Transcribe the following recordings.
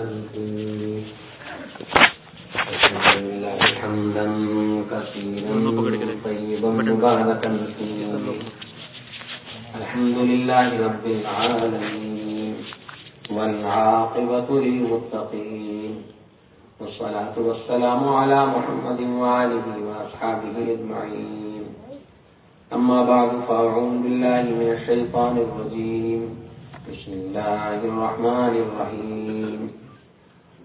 وسلم حمدا كثيرا طيبا مباركا فيه الحمد لله رب العالمين والعاقبة للمتقين والصلاة والسلام على محمد وآله وأصحابه أجمعين أما بعد فأعوذ بالله من الشيطان الرجيم بسم الله الرحمن الرحيم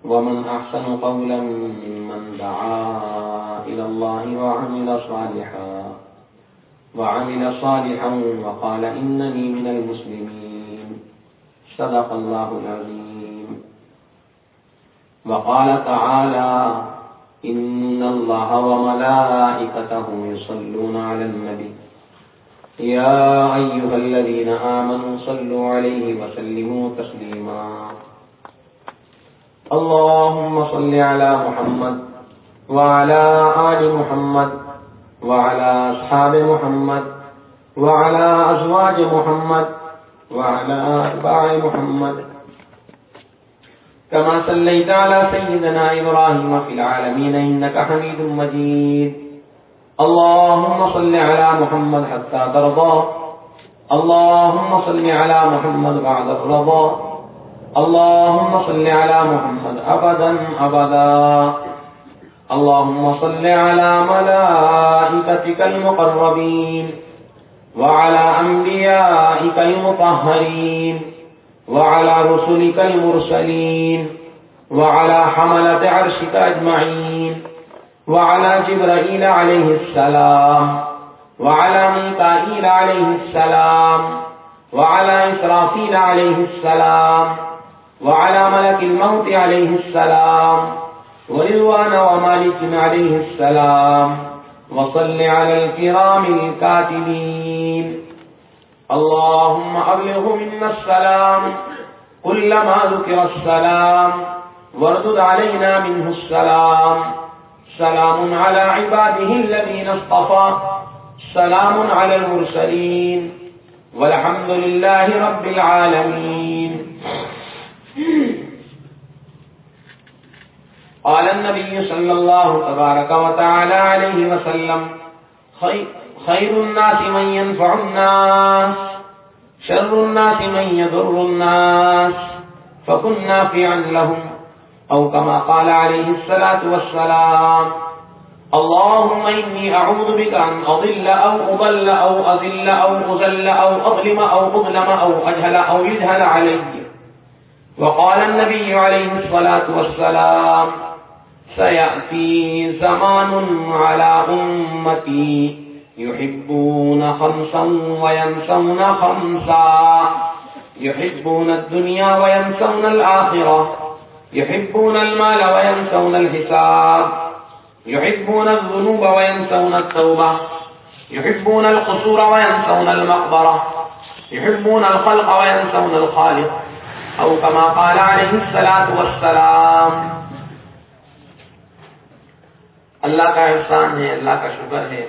ومن أحسن قولا ممن دعا إلى الله وعمل صالحا وقال إنني من المسلمين صدق الله العظيم. وقال تعالى إن الله وملائكته يصلون على النبي يا أيها الذين آمنوا صلوا عليه وسلموا تسليما. اللهم صل على محمد وعلى آل محمد وعلى أصحاب محمد وعلى أزواج محمد وعلى أتباع محمد كما صليت على سيدنا إبراهيم في العالمين إنك حميد مجيد. اللهم صل على محمد حتى ترضى. اللهم صل على محمد بعد الرضا. اللهم صل على محمد أبدا أبدا. اللهم صل على ملائكتك المقربين وعلى أنبيائك المطهرين وعلى رسلك المرسلين وعلى حملة عرشك أجمعين وعلى جبرائيل عليه السلام وعلى ميكائيل عليه السلام وعلى إسرافيل عليه السلام وعلى ملك الموت عليه السلام ورضوان ومالك عليه السلام وصل على الكرام الكاتبين. اللهم أبلغ منا السلام كلما ذكر السلام واردد علينا منه السلام. سلام على عباده الذين اصطفى سلام على المرسلين والحمد لله رب العالمين. قال النبي صلى الله تبارك وتعالى عليه وسلم خير الناس من ينفع الناس شر الناس من يضر الناس فكن نافعا لهم أو كما قال عليه الصلاة والسلام. اللهم إني أعوذ بك أن أضل أو أضل أو أذل أو أذل أو أظلم أو أظلم أو أجهل أو يجهل علي. وقال النبي عليه الصلاة والسلام سيأتي زمان على أمتي يحبون خمسا وينسون خمسا يحبون الدنيا وينسون الآخرة يحبون المال وينسون الحساب يحبون الذنوب وينسون التوبة يحبون القصور وينسون المقبرة يحبون الخلق وينسون الخالق أو كما قال عليه الصلاة والسلام. اللہ کا احسان ہے، اللہ کا شکر ہے،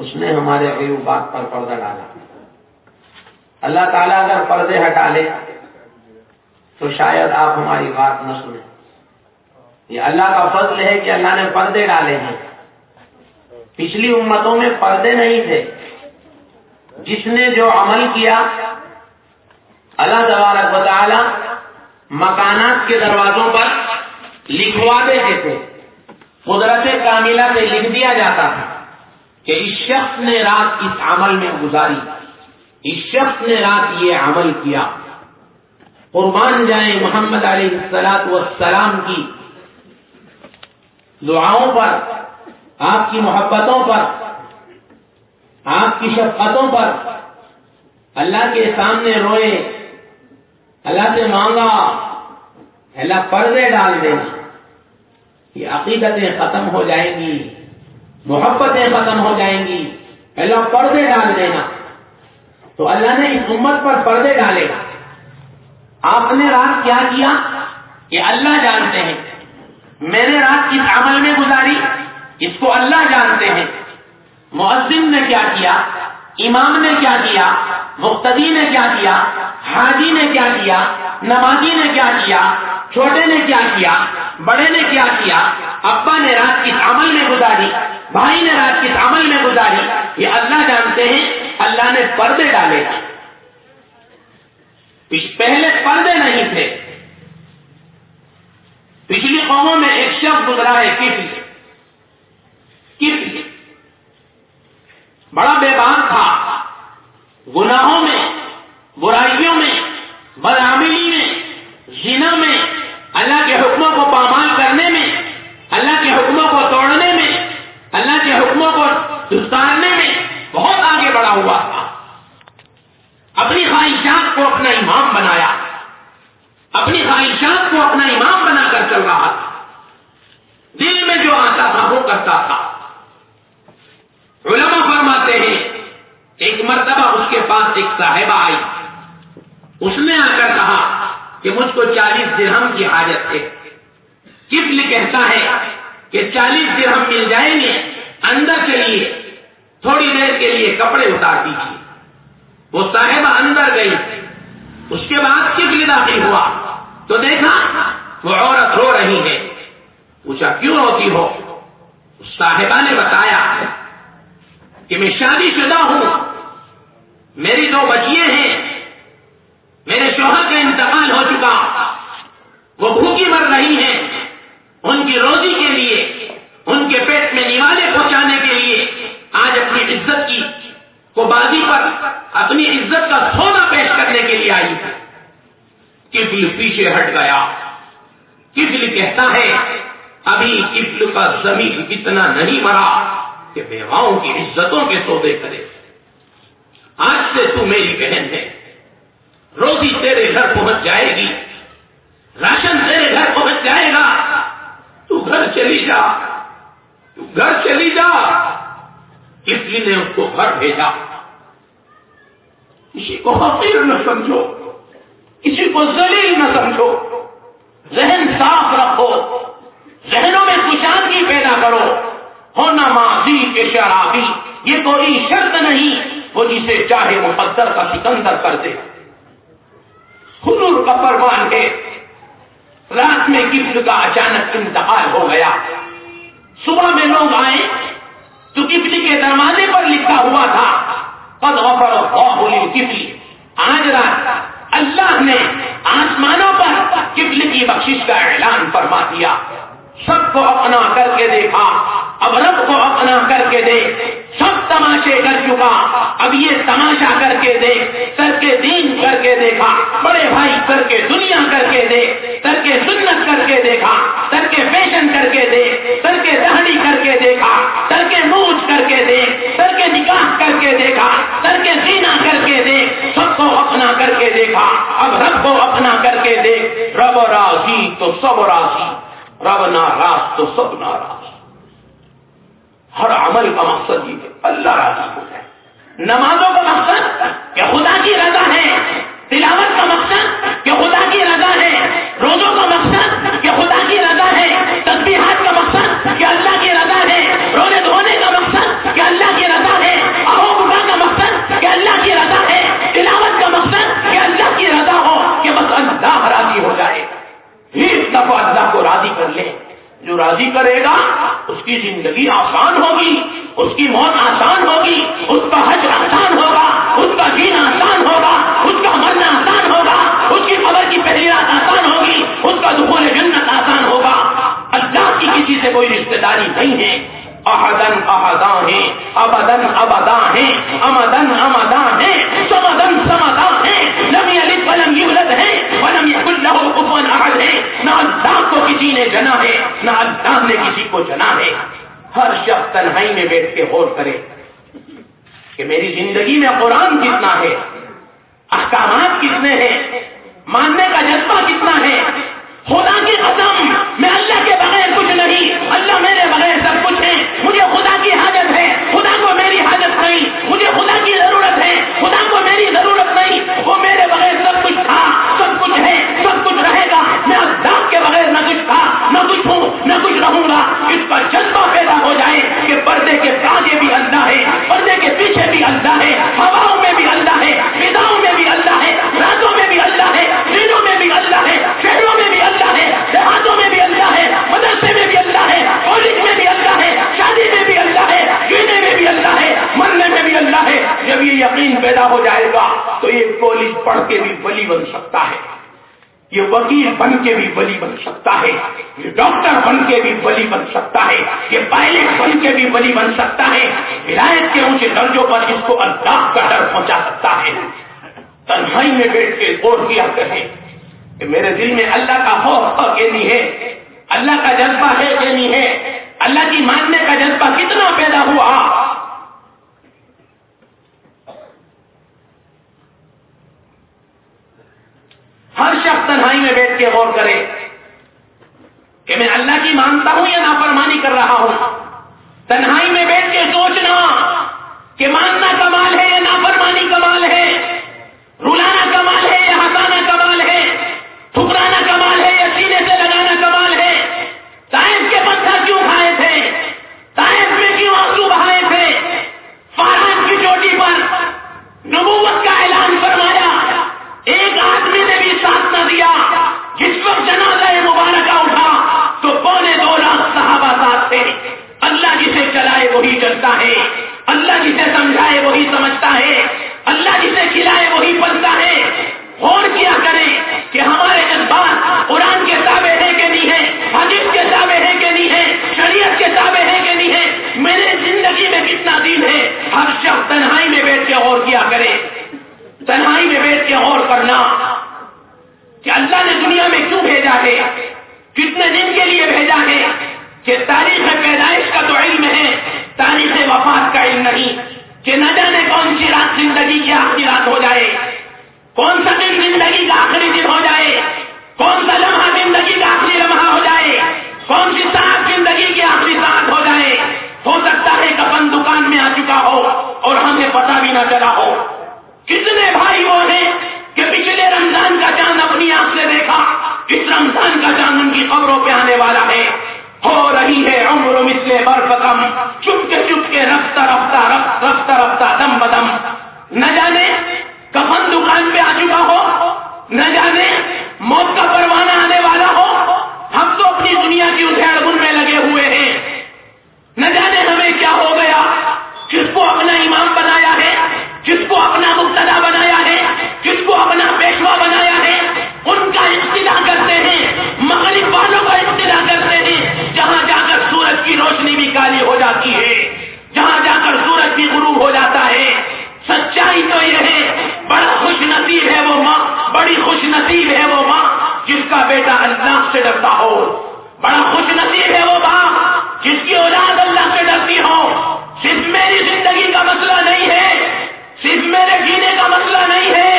اس نے ہمارے عیوبات پر پردہ ڈالا. اللہ تعالیٰ اگر پردے ہٹا لے تو شاید آپ ہماری بات نہ سنیں. یہ اللہ کا فضل ہے کہ اللہ نے پردے ڈالے ہیں. پچھلی امتوں میں پردے نہیں تھے. جس نے جو عمل کیا اللہ تبارک و تعالی مکانات کے دروازوں پر لکھوا دیتے تھے. قدرت کاملہ سے لکھ دیا جاتا تھا کہ اس شخص نے رات اس عمل میں گزاری، اس شخص نے رات یہ عمل کیا. قربان جائیں محمد علیہ الصلوۃ والسلام کی دعاؤں پر، آپ کی محبتوں پر، آپ کی شفقتوں پر. اللہ کے سامنے روئے، اللہ سے مانگا، اللہ پردے ڈال دینا. یہ عقیدتیں ختم ہو جائیں گی، محبتیں ختم ہو جائیں گی. اللہ پردے ڈال دینا. تو اللہ نے اس امت پر پردے ڈالے. آپ نے رات کیا کیا یہ اللہ جانتے ہیں. میں نے رات کس عمل میں گزاری اس کو اللہ جانتے ہیں. مؤذن نے کیا کیا، امام نے کیا کیا، مقتدی نے کیا کیا، حاجی نے کیا کیا، نمازی نے کیا کیا، چھوٹے نے کیا کیا، بڑے نے کیا کیا، ابا نے رات کس عمل میں گزاری، بھائی نے رات کس عمل میں گزاری، یہ اللہ جانتے ہیں۔ اللہ نے پردے ڈالے، پہلے پردے نہیں تھے۔ پچھلی قوموں میں ایک شخص گزرا ہے کفل، بڑا بے باک تھا، گناہوں میں، برائیوں میں، بدعملی میں، زنا میں، اللہ کے حکموں کو پامال کرنے میں، اللہ کے حکموں کو توڑنے میں، اللہ کے حکموں کو دستارنے میں بہت آگے بڑھا ہوا تھا۔ اپنی خواہشات کو اپنا امام بنایا، اپنی خواہشات کو اپنا امام بنا کر چل رہا تھا، دل میں جو آتا تھا وہ کرتا تھا۔ علماء فرماتے ہیں ایک مرتبہ اس کے پاس ایک صاحبہ آئی، اس نے آ کر کہا کہ مجھ کو 40 درہم کی حاجت ہے۔ کفل کہتا ہے کہ 40 درہم مل جائیں گے، اندر چلیے، تھوڑی دیر کے لیے کپڑے اتار دیجیے۔ وہ صاحبہ اندر گئی، اس کے بعد کفل داخل ہوا تو دیکھا وہ عورت رو رہی ہے۔ پوچھا کیوں روتی ہو؟ صاحبہ نے بتایا کہ میں شادی شدہ ہوں، میری 2 بچیاں ہیں، میرے شوہر کا انتقال ہو چکا، وہ بھوکی مر رہی ہیں، ان کی روزی کے لیے، ان کے پیٹ میں نوالے پہنچانے کے لیے آج اپنی عزت کی کو بازی پر اپنی عزت کا سونا پیش کرنے کے لیے آئی ہے۔ کفل پیچھے ہٹ گیا۔ کفل کہتا ہے ابھی کفل کا ضمیر اتنا نہیں مرا کہ بیواؤں کی عزتوں کے سودے کرے۔ آج سے تو میری بہن ہے، روزی تیرے گھر پہنچ جائے گی، راشن تیرے گھر پہنچ جائے گا، تو گھر چلی جا، تو گھر چلی جا۔ کسی نے اس کو گھر بھیجا۔ کسی کو حقیر نہ سمجھو، کسی کو ذلیل نہ سمجھو، ذہن صاف رکھو، ذہنوں میں کشادگی پیدا کرو۔ ہونا ماضی کے شرابی، یہ کوئی شرط نہیں، وہ جسے چاہے مقدر کا سکندر کر دے۔ حضور کا فرمان ہے، رات میں کفل کا اچانک انتقال ہو گیا۔ صبح میں لوگ آئے تو کفل کے دروازے پر لکھا ہوا تھا قد غفر اللہ للکفل۔ آج رات اللہ نے آسمانوں پر کفل کی بخشش کا اعلان فرما دیا۔ سب کو اپنا کر کے دیکھا، اب رب کو اپنا کر کے دیکھ۔ سب تماشے کر چکا، اب یہ تماشا کر کے دیکھ۔ سر کے دین کر کے دیکھا، بڑے بھائی سر کے دنیا کر کے دیکھ، سر کے سنت کر کے دیکھا، سر کے فیشن کر کے دیکھ، سر کے دہڑی کر کے دیکھا، سر کے مونچھ کر کے دیکھ، سر کے نکاح کر کے دیکھا، سر کے زینا کر کے دیکھ۔ سب کو اپنا کر کے دیکھا، اب رب کو اپنا کر کے دیکھ۔ رب راضی تو سب راضی، رب ناراض تو سب ناراض۔ ہر عمل کا مقصد یہ ہے اللہ راضی ہو جائے۔ نمازوں کا مقصد کہ خدا کی رضا ہے، تلاوت کا مقصد کہ خدا کی رضا ہے، روزوں کا مقصد کہ خدا کی رضا ہے، تسبیحات کا مقصد کہ اللہ کی رضا ہے، روزے دھونے کا مقصد کہ اللہ کی رضا ہے، احوبہ کا مقصد کہ اللہ کی رضا ہے، تلاوت کا مقصد کہ اللہ کی رضا ہو، کہ بس اللہ راضی ہو جائے۔ ایک دفعہ اللہ کو راضی کر لے، جو راضی کرے گا اس کی زندگی آسان ہوگی، اس کی موت آسان ہوگی، اس کا حج آسان ہوگا، اس کا جینا آسان ہوگا، اس کا مرنا آسان ہوگا، اس کی قبر کی پہلی رات آسان ہوگی، اس کا دخول جنت آسان ہوگا۔ اللہ کی کسی سے کوئی رشتہ داری نہیں ہے۔ احدن احدا ہے، ابدن ابدا ہے، امدن امدا ہے، سمدن سمدا ہے، لم یلد ولم یولد ہے، ولم یکن لہ کفوا احد ہے۔ نہ اللہ کو کسی نے جنا ہے، نہ اللہ نے کسی کو جنا ہے۔ ہر شخص تنہائی میں بیٹھ کے غور کرے کہ میری زندگی میں قرآن کتنا ہے، احکامات کتنے ہیں، ماننے کا جذبہ کتنا ہے۔ خدا کی قسم میں اللہ کے بغیر کچھ نہیں، اللہ میرے بغیر سب کچھ ہے۔ مجھے خدا کی حاجت ہے، خدا کو میری حاجت نہیں، مجھے خدا کی ضرورت ہے، خدا کو میری ضرورت نہیں۔ وہ میرے بغیر سب کچھ تھا، سب کچھ ہے، سب کچھ رہے گا۔ میں اللہ کے بغیر نہ کچھ تھا، نہ کچھ ہوں، نہ کچھ رہوں گا۔ اس کا جذبہ پیدا ہو جائے کہ پردے کے آگے بھی اللہ ہے، پردے کے پیچھے بھی اللہ ہے، ہواؤں میں بھی اللہ ہے، فضاؤں میں بھی اللہ ہے، راتوں میں بھی اللہ ہے، دنوں میں بھی اللہ پیدا ہو جائے گا تو یہ کالج پڑھ کے بھی ولی بن سکتا ہے، یہ وکیل بن کے بھی ولی بن سکتا ہے، یہ ڈاکٹر بن کے بھی ولی بن سکتا ہے، یہ پائلٹ بن کے بھی ولی بن سکتا ہے، ولایت کے اونچے درجوں پر اس کو اللہ کا ڈر پہنچا سکتا ہے۔ تنہائی میں بیٹھ کے غور کیا کریں کہ میرے دل میں اللہ کا خوف ہے کہ نہیں ہے، اللہ کا جذبہ ہے کہ نہیں ہے، اللہ کی ماننے کا جذبہ کتنا پیدا ہوا۔ ہر شخص تنہائی میں بیٹھ کے غور کرے کہ میں اللہ کی مانتا ہوں یا نافرمانی کر رہا ہوں۔ تنہائی میں بیٹھ کے سوچنا کہ ماننا کمال ہے یا نافرمانی کمال ہے، رلانا کمال ہے یا ہنسانا کمال ہے، ٹھکرانا کمال ہے یا سینے سے لگانا کمال ہے۔ طائف کے پتھر کیوں کھائے تھے، طائف میں کیوں آنسو بہائے تھے، فاران کی چوٹی پر نبوت کا اعلان فرمایا، ایک آدمی نے بھی ساتھ نہ دیا۔ جس وقت جنازہ مبارکہ اٹھا تو 2.25 لاکھ صحابہ ساتھ تھے۔ اللہ جسے چلائے وہی چلتا ہے، اللہ جسے سمجھائے وہی سمجھتا ہے، اللہ جسے کھلائے وہی پلتا ہے۔ غور کیا کریں کہ ہمارے جذبات قرآن کے تابع ہے کہ نہیں ہے، حدیث کے تابع ہے کہ نہیں ہے، شریعت کے تابع ہے کہ نہیں ہے، میرے زندگی میں کتنا دین ہے۔ ہر شخص تنہائی میں بیٹھ کے غور کیا کرے، تنہائی میں بیٹھ کے غور کرنا کہ اللہ نے دنیا میں کیوں بھیجا ہے، کتنے دن کے لیے بھیجا ہے، کہ تاریخ پیدائش کا تو علم ہے، تاریخ وفات کا علم نہیں، کہ نہ جانے کون سی رات زندگی کی آخری رات ہو جائے، کون سا دن زندگی کا آخری دن ہو جائے، کون سا لمحہ زندگی کا آخری لمحہ ہو جائے، کون سی ساعت زندگی کی آخری ساعت ہو جائے۔ ہو سکتا ہے کفن دکان میں آ چکا ہو اور ہمیں پتہ بھی نہ چلا ہو۔ کتنے بھائی وہ ہیں کہ پچھلے رمضان کا چاند اپنی آنکھ سے دیکھا، اس رمضان کا چاند ان کی قبروں پہ آنے والا ہے۔ ہو رہی ہے عمر مثل برف کم، چپ کے رفتہ رفتہ دم بدم۔ نہ جانے کفن دکان پہ آ چکا ہو، نہ جانے موت کا پروانہ آنے والا ہو، ہم تو اپنی دنیا کی ادھیڑ بن میں لگے ہوئے ہیں۔ نہ جانے ہمیں کیا ہو گیا، جس کو اپنا امام بنایا ہے، جس کو اپنا مقتدا بنایا ہے، جس کو اپنا پیشوا بنایا ہے، ان کا اقتدا کرتے ہیں، مغرب والوں کا اقتدا کرتے ہیں، جہاں جا کر سورج کی روشنی بھی کالی ہو جاتی ہے، جہاں جا کر سورج بھی غروب ہو جاتا ہے۔ سچائی تو یہ ہے، بڑا خوش نصیب ہے وہ ماں، بڑی خوش نصیب ہے وہ ماں جس کا بیٹا اللہ سے ڈرتا ہو، بڑا خوش نصیب ہے وہ ماں جس کی اولاد اللہ سے ڈرتی ہو۔ صرف میری زندگی کا مسئلہ نہیں ہے، صرف میرے جینے کا مسئلہ نہیں ہے،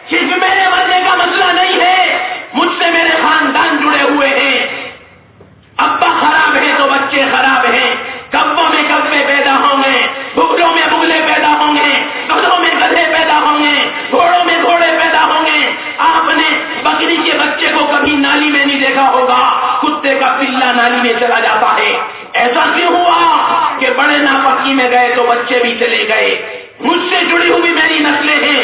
صرف میرے مرنے کا مسئلہ نہیں ہے، مجھ سے میرے خاندان جڑے ہوئے ہیں۔ ابا خراب ہے تو بچے خراب ہیں، کبوں میں کبے پیدا ہوں گے، بگلوں میں بگلے پیدا ہوں گے، گدھوں میں گدھے پیدا ہوں گے، گھوڑوں میں گھوڑے پیدا ہوں گے۔ آپ نے بکری کے بچے کو کبھی نالی میں نہیں دیکھا ہوگا، کتے کا پلا نالی میں چلا جاتا ہے۔ ایسا کیوں ہوا کہ بڑے ناپکی میں گئے تو بچے بھی چلے گئے؟ مجھ سے جڑی ہوئی میری نسلیں ہیں،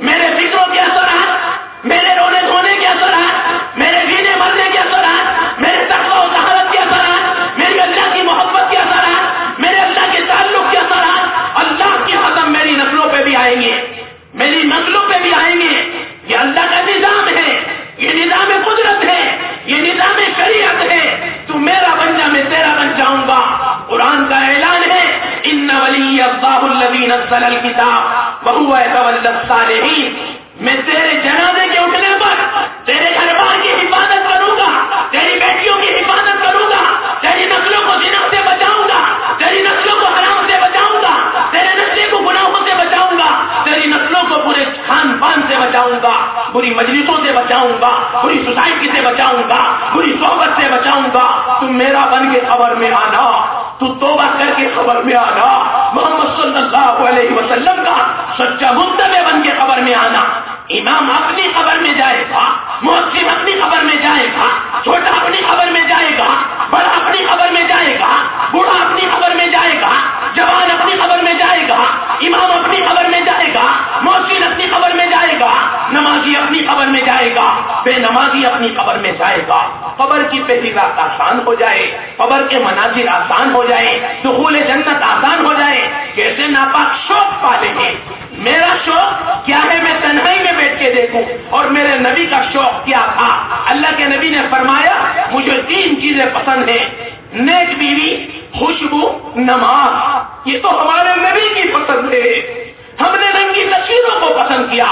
میرے فکروں کے اثرات، میرے رونے دھونے کے اثرات، میرے جینے مرنے کے اثرات، میرے تقویٰ و طہارت کے اثرات، میری اللہ کی محبت کے اثرات، میرے اللہ کے تعلق کے اثرات، اللہ کی قسم میری نسلوں پہ بھی آئیں گے، میری نسلوں پہ بھی آئیں گے۔ یہ اللہ کا نظام ہے، یہ نظام قدرت ہے، یہ نظام شریعت ہے۔ تو میرا بن جا، میں تیرا بن جاؤں گا۔ قرآن کا اعلان ہے، ان ولی اللہ الذی نزل الکتاب وہو یتولی الصالحین۔ میں تیرے جنازے کے اٹھنے پر تیرے گھر بار کی حفاظت کروں گا، تیری بیٹیوں کی حفاظت کروں گا، تیری نسلوں کو زنا سے بچاؤں گا، تیری نسلوں کو حرام سے بچاؤں گا، تیرے نسلوں کو گناہوں سے بچاؤں گا، تیری نسلوں کو برے کھان پان سے بچاؤں گا، بری مجلسوں سے بچاؤں گا، بری سوسائٹی سے بچاؤں گا، بری صحبت سے بچاؤں گا۔ تم میرا بن کے خبر میں آنا، تو توبہ کر کے خبر میں آنا، محمد صلی اللہ علیہ وسلم کا سچا متبع بن کے خبر میں آنا۔ امام اپنی خبر میں جائے گا، محسن اپنی خبر میں جائے گا، چھوٹا اپنی خبر میں جائے گا، بڑا اپنی خبر میں جائے گا، بوڑھا اپنی خبر میں جائے گا، جوان اپنی خبر میں جائے گا، امام اپنی خبر میں جائے گا، محسن اپنی خبر میں جائے گا، نمازی اپنی خبر میں جائے گا، بے نمازی اپنی خبر میں جائے گا۔ قبر کی پہلی رات آسان ہو جائے، قبر کے مناظر آسان ہو جائے، دخول جنت آسان ہو جائے۔ کیسے ناپاک شوق پالے ہیں، میرا شوق کیا ہے میں تنہائی میں بیٹھ کے دیکھوں، اور میرے نبی کا شوق کیا تھا؟ اللہ کے نبی نے فرمایا مجھے 3 چیزیں پسند ہیں، نیک بیوی، خوشبو، نماز۔ یہ تو ہمارے نبی کی پسند ہے۔ ہم نے رنگی تصویروں کو پسند کیا،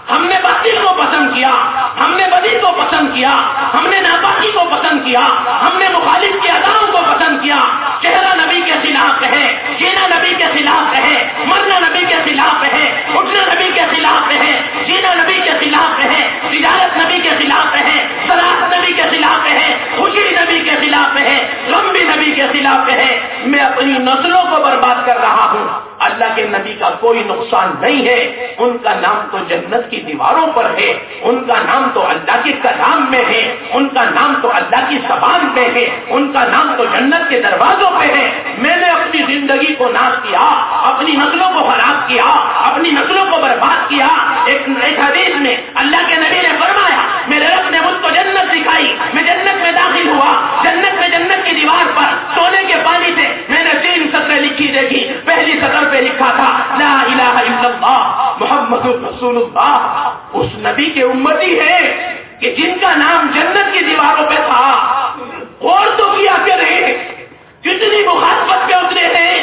ہم نے باطل کو پسند کیا، ہم نے بدی کو پسند کیا، ہم نے ناپاکی کو پسند کیا، ہم نے مخالف کی اداؤں کو پسند کیا۔ چہرہ نبی کے خلاف ہے، جینا نبی کے خلاف ہے، مرنا نبی کے خلاف ہے، اٹھنا نبی کے خلاف ہے، جینا نبی کے خلاف ہے، تجارت نبی کے خلاف ہے، صلاح نبی کے خلاف ہے، خوشی نبی کے خلاف ہے، غم بھی نبی کے خلاف ہے۔ میں اپنی نسلوں کو برباد کر رہا ہوں، اللہ کے نبی کا کوئی نقصان نہیں ہے۔ ان کا نام تو جنت کی دیواروں پر ہے، ان کا نام تو اللہ کے کلام میں ہے، ان کا نام تو اللہ کی زبان پہ ہے، ان کا نام تو جنت کے دروازوں پہ ہے۔ میں نے اپنی زندگی کو ناش کیا، اپنی نسلوں کو خراب کیا، اپنی نسلوں کو برباد کیا۔ ایک حدیث میں اللہ کے نبی نے فرمایا میرے رب نے مجھ کو جنت دکھائی، میں جنت میں داخل ہوا، جنت کی دیوار پر سونے کے پانی سے میں نے 3 سطریں لکھی دیکھی۔ پہلی سطر پہ لکھا تھا لا الہ الا اللہ محمد رسول اللہ۔ اس نبی کے امتی ہے کہ جن کا نام جنت کی دیواروں پہ تھا۔ اور تو کیا کرے، کتنی مخالفت پہ اترے ہیں۔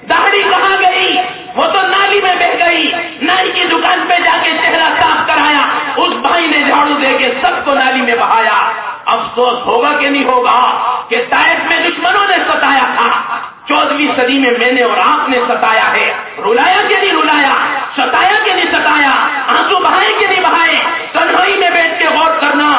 داڑھی کہاں گئی؟ وہ تو نالی میں بہ گئی۔ نائی کی دکان پہ جا کے چہرہ صاف کرایا، اس بھائی نے جھاڑو دے کے سب کو نالی میں بہایا۔ افسوس ہوگا کہ نہیں ہوگا کہ طائف میں دشمنوں نے ستایا تھا، 14ویں صدی میں میں نے اور آپ نے ستایا ہے۔ رلایا کہ نہیں رلایا، ستایا کہ نہیں ستایا، آنسو بہائے کہ نہیں بہائے۔ تنہائی میں بیٹھ کے غور کرنا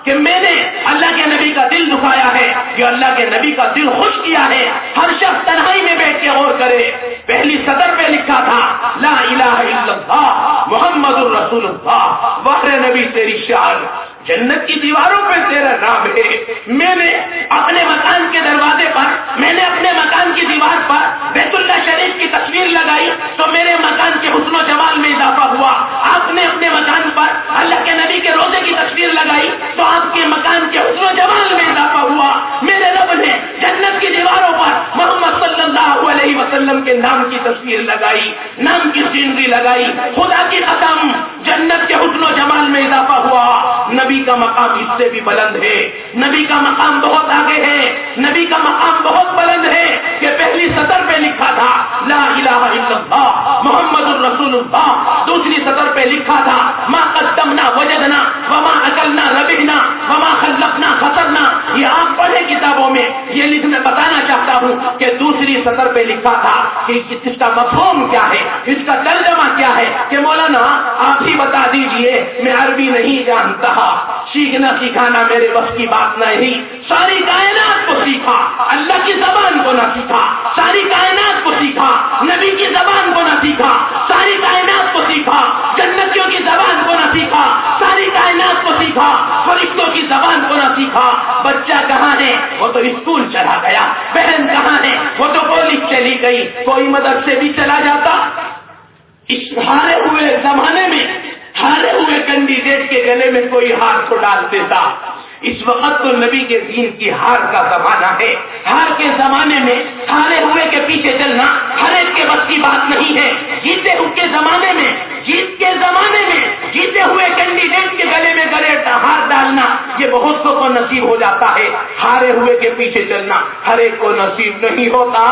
کہ میں نے اللہ کے نبی کا دل دکھایا ہے یا اللہ کے نبی کا دل خوش کیا ہے۔ ہر شخص تنہائی میں بیٹھ کے غور کرے۔ پہلی سطر پہ لکھا تھا لا الہ الا اللہ محمد الرسول اللہ۔ بحر نبی تیری شان، جنت کی دیواروں پہ تیرا نام ہے۔ میں نے اپنے مکان کے دروازے پر، میں نے اپنے مکان کی دیوار پر بیت اللہ شریف کی تصویر لگائی تو میرے مکان کے حسن و جمال میں اضافہ ہوا۔ آپ نے اپنے مکان پر اللہ کے نبی کے روزے کی تصویر لگائی تو آپ کے مکان کے حسن و جمال میں اضافہ ہوا۔ میرے رب نے جنت کی دیواروں پر محمد صلی اللہ علیہ وسلم کے نام کی تصویر لگائی، نام کی سینری لگائی۔ خدا کی قسم جنت کے حسن و جمال میں اضافہ ہوا۔ نبی کا مقام اس سے بھی بلند ہے، نبی کا مقام بہت آگے ہے، نبی کا مقام بہت بلند ہے کہ پہلی سطر پہ لکھا تھا لا الہ الا اللہ محمد الرسول اللہ۔ دوسری سطر پہ لکھا تھا ما قدمنا وجدنا وما اکلنا ربحنا وما خلقنا خسرنا۔ یہ آپ پڑھے کتابوں میں، یہ لکھنا بتانا چاہتا ہوں کہ دوسری سطر پہ لکھا تھا کہ اس کا مفہوم کیا ہے، اس کا ترجمہ کیا ہے کہ مولانا آپ ہی بتا دیجئے، میں عربی نہیں جانتا، سیکھنا سکھانا میرے بس کی بات نہیں۔ ساری کائنات کو سیکھا، اللہ کی زبان کو نہ سیکھا، ساری کائنات کو سیکھا، نبی کی زبان کو نہ سیکھا، ساری کائنات کو سیکھا، جنتیوں کی زبان کو نہ سیکھا، ساری کائنات کو سیکھا، فرشتوں کی زبان کو نہ سیکھا۔ بچہ کہاں ہے؟ وہ تو اسکول چلا گیا۔ بہن کہاں ہے؟ وہ تو کالج چلی گئی۔ کوئی مدرسے بھی چلا جاتا۔ اس ہارے ہوئے زمانے میں ہارے ہوئے کینڈیڈیٹ کے گلے میں کوئی ہار تو ڈال دیتا۔ اس وقت تو نبی کے دین کی ہار کا زمانہ ہے۔ ہار کے زمانے میں ہارے ہوئے کے پیچھے چلنا ہر ایک کے بس کی بات نہیں ہے۔ جیتے ہوئے کے زمانے میں، جیت کے زمانے میں جیتے ہوئے کینڈیڈیٹ کے گلے میں ہار ڈالنا یہ بہت کو نصیب ہو جاتا ہے۔ ہارے ہوئے کے پیچھے چلنا ہر ایک کو نصیب نہیں ہوتا۔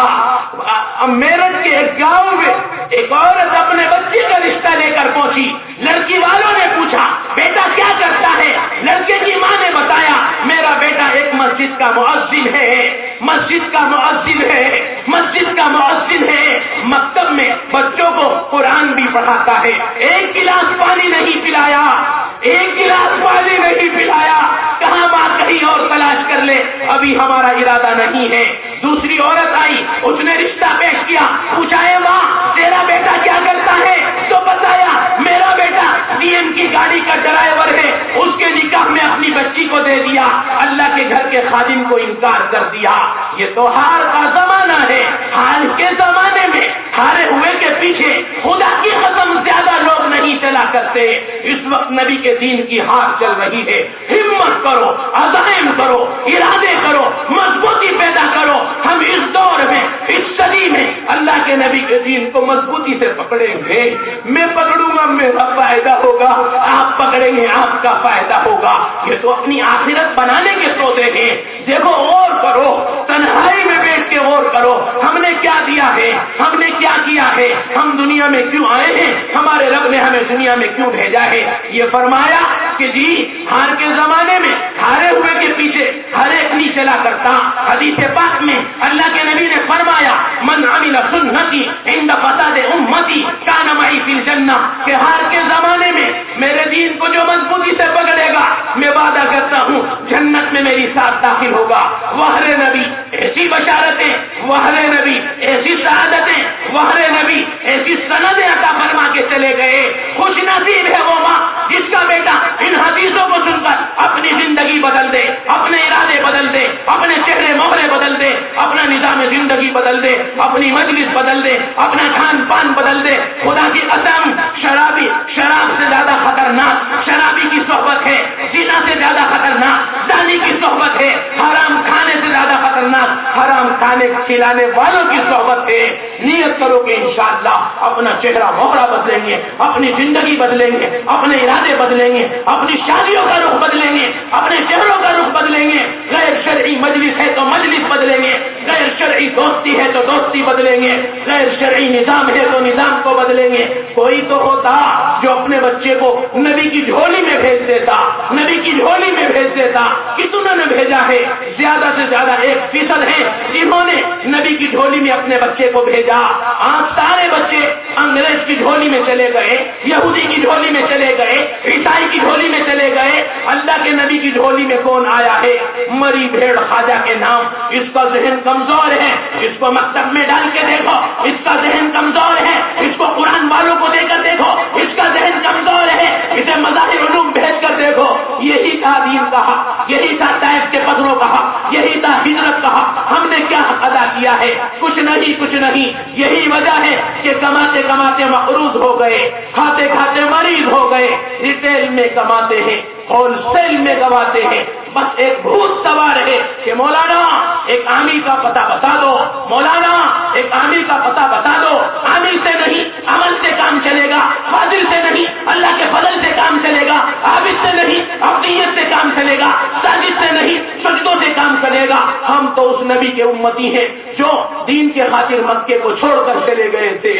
میرٹھ کے ایک گاؤں میں ایک عورت اپنے بچے کا رشتہ لے کر پہنچی۔ لڑکی والوں نے پوچھا بیٹا کیا کرتا ہے؟ لڑکے کی ماں نے بتایا میرا بیٹا ایک مسجد کا مؤذن ہے، مسجد کا مؤذن ہے، مسجد کا مؤذن ہے۔ مکتب میں بچوں کو قرآن بھی پڑھاتا ہے۔ ایک گلاس پانی نہیں پلایا، ایک گلاس پانی نہیں پلایا۔ کہاں ماں کہیں اور تلاش کر لے، ابھی ہمارا ارادہ نہیں ہے۔ دوسری عورت آئی، اس نے رشتہ پیش کیا، پوچھا ہے ماں تیرا بیٹا کیا کرتا ہے؟ تو بتایا میرا بیٹا ڈی ایم کی گاڑی کا ڈرائیور ہے، اس کے نکاح میں اپنی بچی کو دے دیا، اللہ کے گھر کے خادم کو انکار کر دیا۔ یہ تو ہار کا زمانہ ہے۔ حال کے زمانے میں ہارے ہوئے کے پیچھے خدا کی قسم زیادہ لوگ نہیں چلا کرتے۔ اس وقت نبی کے دین کی ہار چل رہی ہے۔ ہمت کرو، عزائم کرو، ارادے کرو، مضبوطی پیدا کرو۔ ہم اس دور میں، اس صدی میں اللہ کے نبی کے دین کو مضبوطی سے پکڑیں گے، میں پکڑوں گا میرا فائدہ ہوگا، آپ پکڑیں گے آپ کا فائدہ ہوگا۔ یہ تو اپنی آخرت بنانے کے سودے ہیں۔ دیکھو غور کرو، تنہائی میں بیٹھ کے غور کرو، ہم نے کیا دیا ہے، ہم نے کیا کیا ہے، ہم دنیا میں کیوں آئے ہیں، ہمارے رب نے ہمیں دنیا میں کیوں بھیجا ہے۔ یہ فرمایا کہ جی ہار کے زمانے میں ہارے ہوئے کے پیچھے ہر ایک نہیں چلا کرتا۔ حدیث پاک میں اللہ کے نبی نے فرمایا من عمل سنتی عند فساد امتی کان معی فی الجنہ، کہ ہار کے زمانے میں میرے دین کو جو مضبوطی سے پکڑے گا میں وعدہ کرتا ہوں جنت میں میری ساتھ داخل ہوگا۔ وحر نبی ایسی بشارتیں، وحر نبی ایسی سعادتیں، وحر نبی ایسی سندیں عطا فرما کے چلے گئے۔ خوش نصیب ہے وہ ماں جس کا بیٹا ان حدیثوں کو سن کر اپنی زندگی بدل دے، اپنے ارادے بدل دے، اپنے چہرے مہرے بدل دے، اپنا نظام زندگی بدل دے، اپنی مجلس بدل دے، اپنا کھان پان بدل دے۔ خدا کی قسم شرابی شراب سے زیادہ خطرناک شرابی کی صحبت ہے، زنا سے زیادہ خطرناک زانی کی صحبت ہے، حرام کھانے سے زیادہ خطرناک حرام کھانے کھلانے والوں کی صحبت ہے۔ نیت کرو کہ انشاءاللہ اپنا چہرہ مہرہ بدلیں گے، اپنی زندگی بدلیں گے، اپنے ارادے بدلیں گے، اپنی شادیوں کا رخ بدلیں گے، اپنے چہروں کا رخ بدلیں گے۔ غیر شرعی مجلس ہے تو مجلس بدلیں گے، غیر شرعی دوستی ہے تو دوستی بدلیں گے، غیر شرعی نظام ہے تو نظام کو بدلیں گے۔ کوئی تو ہوتا جو اپنے بچے کو نبی کی جھولی میں بھیج دیتا، نبی کی جھولی میں بھیج دیتا۔ کتنوں نے بھیجا ہے؟ زیادہ سے زیادہ 1% ہے جنہوں نے نبی کی جھولی میں اپنے بچے کو بھیجا۔ آج سارے بچے انگریز کی جھولی میں چلے گئے، یہودی کی جھولی میں چلے گئے، عیسائی کی جھولی میں چلے گئے۔ اللہ کے نبی کی جھولی میں کون آیا ہے؟ مری بھیڑ خواجہ کے نام۔ اس کا ذہن کمزور ہے، اس کو مکتب میں ڈال کے دیکھو، اس کا ذہن کمزور ہے، اس کو قرآن والوں کو دے کر دیکھو، اس کا ذہن کمزور ہے، اسے مظاہر علوم بھیج کر دیکھو۔ یہی تھا دین کہا، یہی تھا طائف کے پتھروں کہا، یہی تھا ہجرت کہا۔ ہم نے کیا حق ادا کیا ہے؟ کچھ نہیں، کچھ نہیں۔ یہی وجہ ہے کہ کماتے کماتے مقروض ہو گئے، کھاتے کھاتے مریض ہو گئے۔ ریٹیل میں کماتے ہیں، ہول سیل میں گواتے ہیں۔ بس ایک بھوت سوار ہے کہ مولانا ایک عامل کا پتہ بتا دو، مولانا ایک عامل کا پتہ بتا دو۔ عامل سے نہیں عمل سے کام چلے گا، فاضل سے نہیں اللہ کے فضل سے کام چلے گا، عابد سے نہیں عبدیت سے کام چلے گا، ساجد سے نہیں سجدوں سے کام چلے گا۔ ہم تو اس نبی کے امتی ہیں جو دین کے خاطر مکے کو چھوڑ کر چلے گئے تھے۔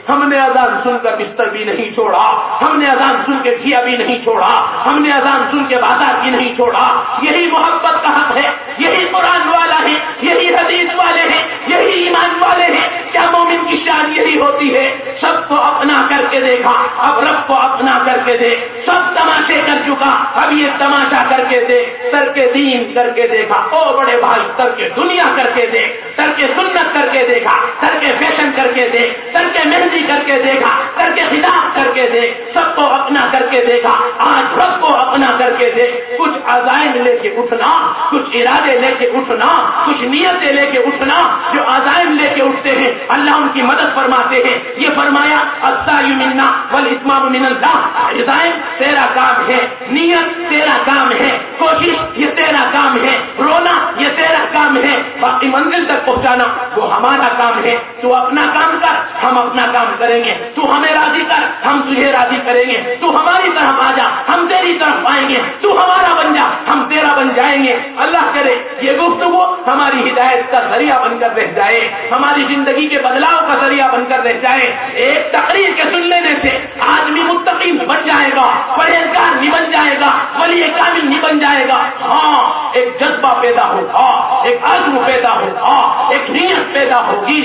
ہم نے اذان سن کر بستر بھی نہیں چھوڑا، ہم نے اذان سن کے دھیا بھی نہیں چھوڑا، ہم نے اذان سن کے بازار بھی نہیں چھوڑا۔ یہی محبت کا حق ہے، یہی قرآن والا ہے، یہی حدیث والے ہیں، یہی ایمان والے ہیں۔ کیا مومن کی شان یہی ہوتی ہے؟ سب کو اپنا کر کے دیکھا، اب رب کو اپنا کر کے دے۔ سب تماشے کر چکا، اب یہ تماشا کر کے دے۔ ترک دین کر کے دیکھا، او بڑے بھائی ترک دنیا کر کے دے، ترک سنت کر کے دیکھا، ترک فیشن کر کے دے، ترک مہندی کر کے دیکھا، ترک خطاب کر کے دے۔ سب کو اپنا کر کے دیکھا، آج رب کو اپنا کر کے دے۔ کچھ عزائم لے کے اٹھنا، کچھ ارادے لے کے اٹھنا، کچھ نیتیں لے کے اٹھنا۔ جو عزائم لے کے اٹھتے ہیں اللہ ان کی مدد فرماتے ہیں۔ یہ فرمایا السعی منا والاتمام من اللہ۔ عزائم تیرا کام ہے، نیت تیرا کام ہے، کوشش یہ تیرا کام ہے، رونا یہ تیرا کام ہے، باقی منزل تک پہنچانا وہ ہمارا کام ہے۔ تو اپنا کام کر، ہم اپنا کام کریں گے۔ تو ہمیں راضی کر، ہم تجھے راضی کریں گے۔ تو ہماری طرف آ جا، ہم تیری طرف آئیں گے۔ تو ہمارا بن جا، ہم تیرا بن جائیں گے۔ اللہ کرے یہ گفتگو ہماری ہدایت کا ذریعہ بن کر رہ جائے، ہماری زندگی کے بدلاؤ کا ذریعہ بن کر رہ جائے۔ ایک تقریر کے سن لینے سے آدمی متقی بن جائے گا، پرہیزگار نہیں بن جائے گا، ولی کامل نہیں بن جائے گا۔ ہاں ایک جذبہ پیدا ہوگا، ایک عزم پیدا ہوگا، ایک نیت پیدا ہوگی۔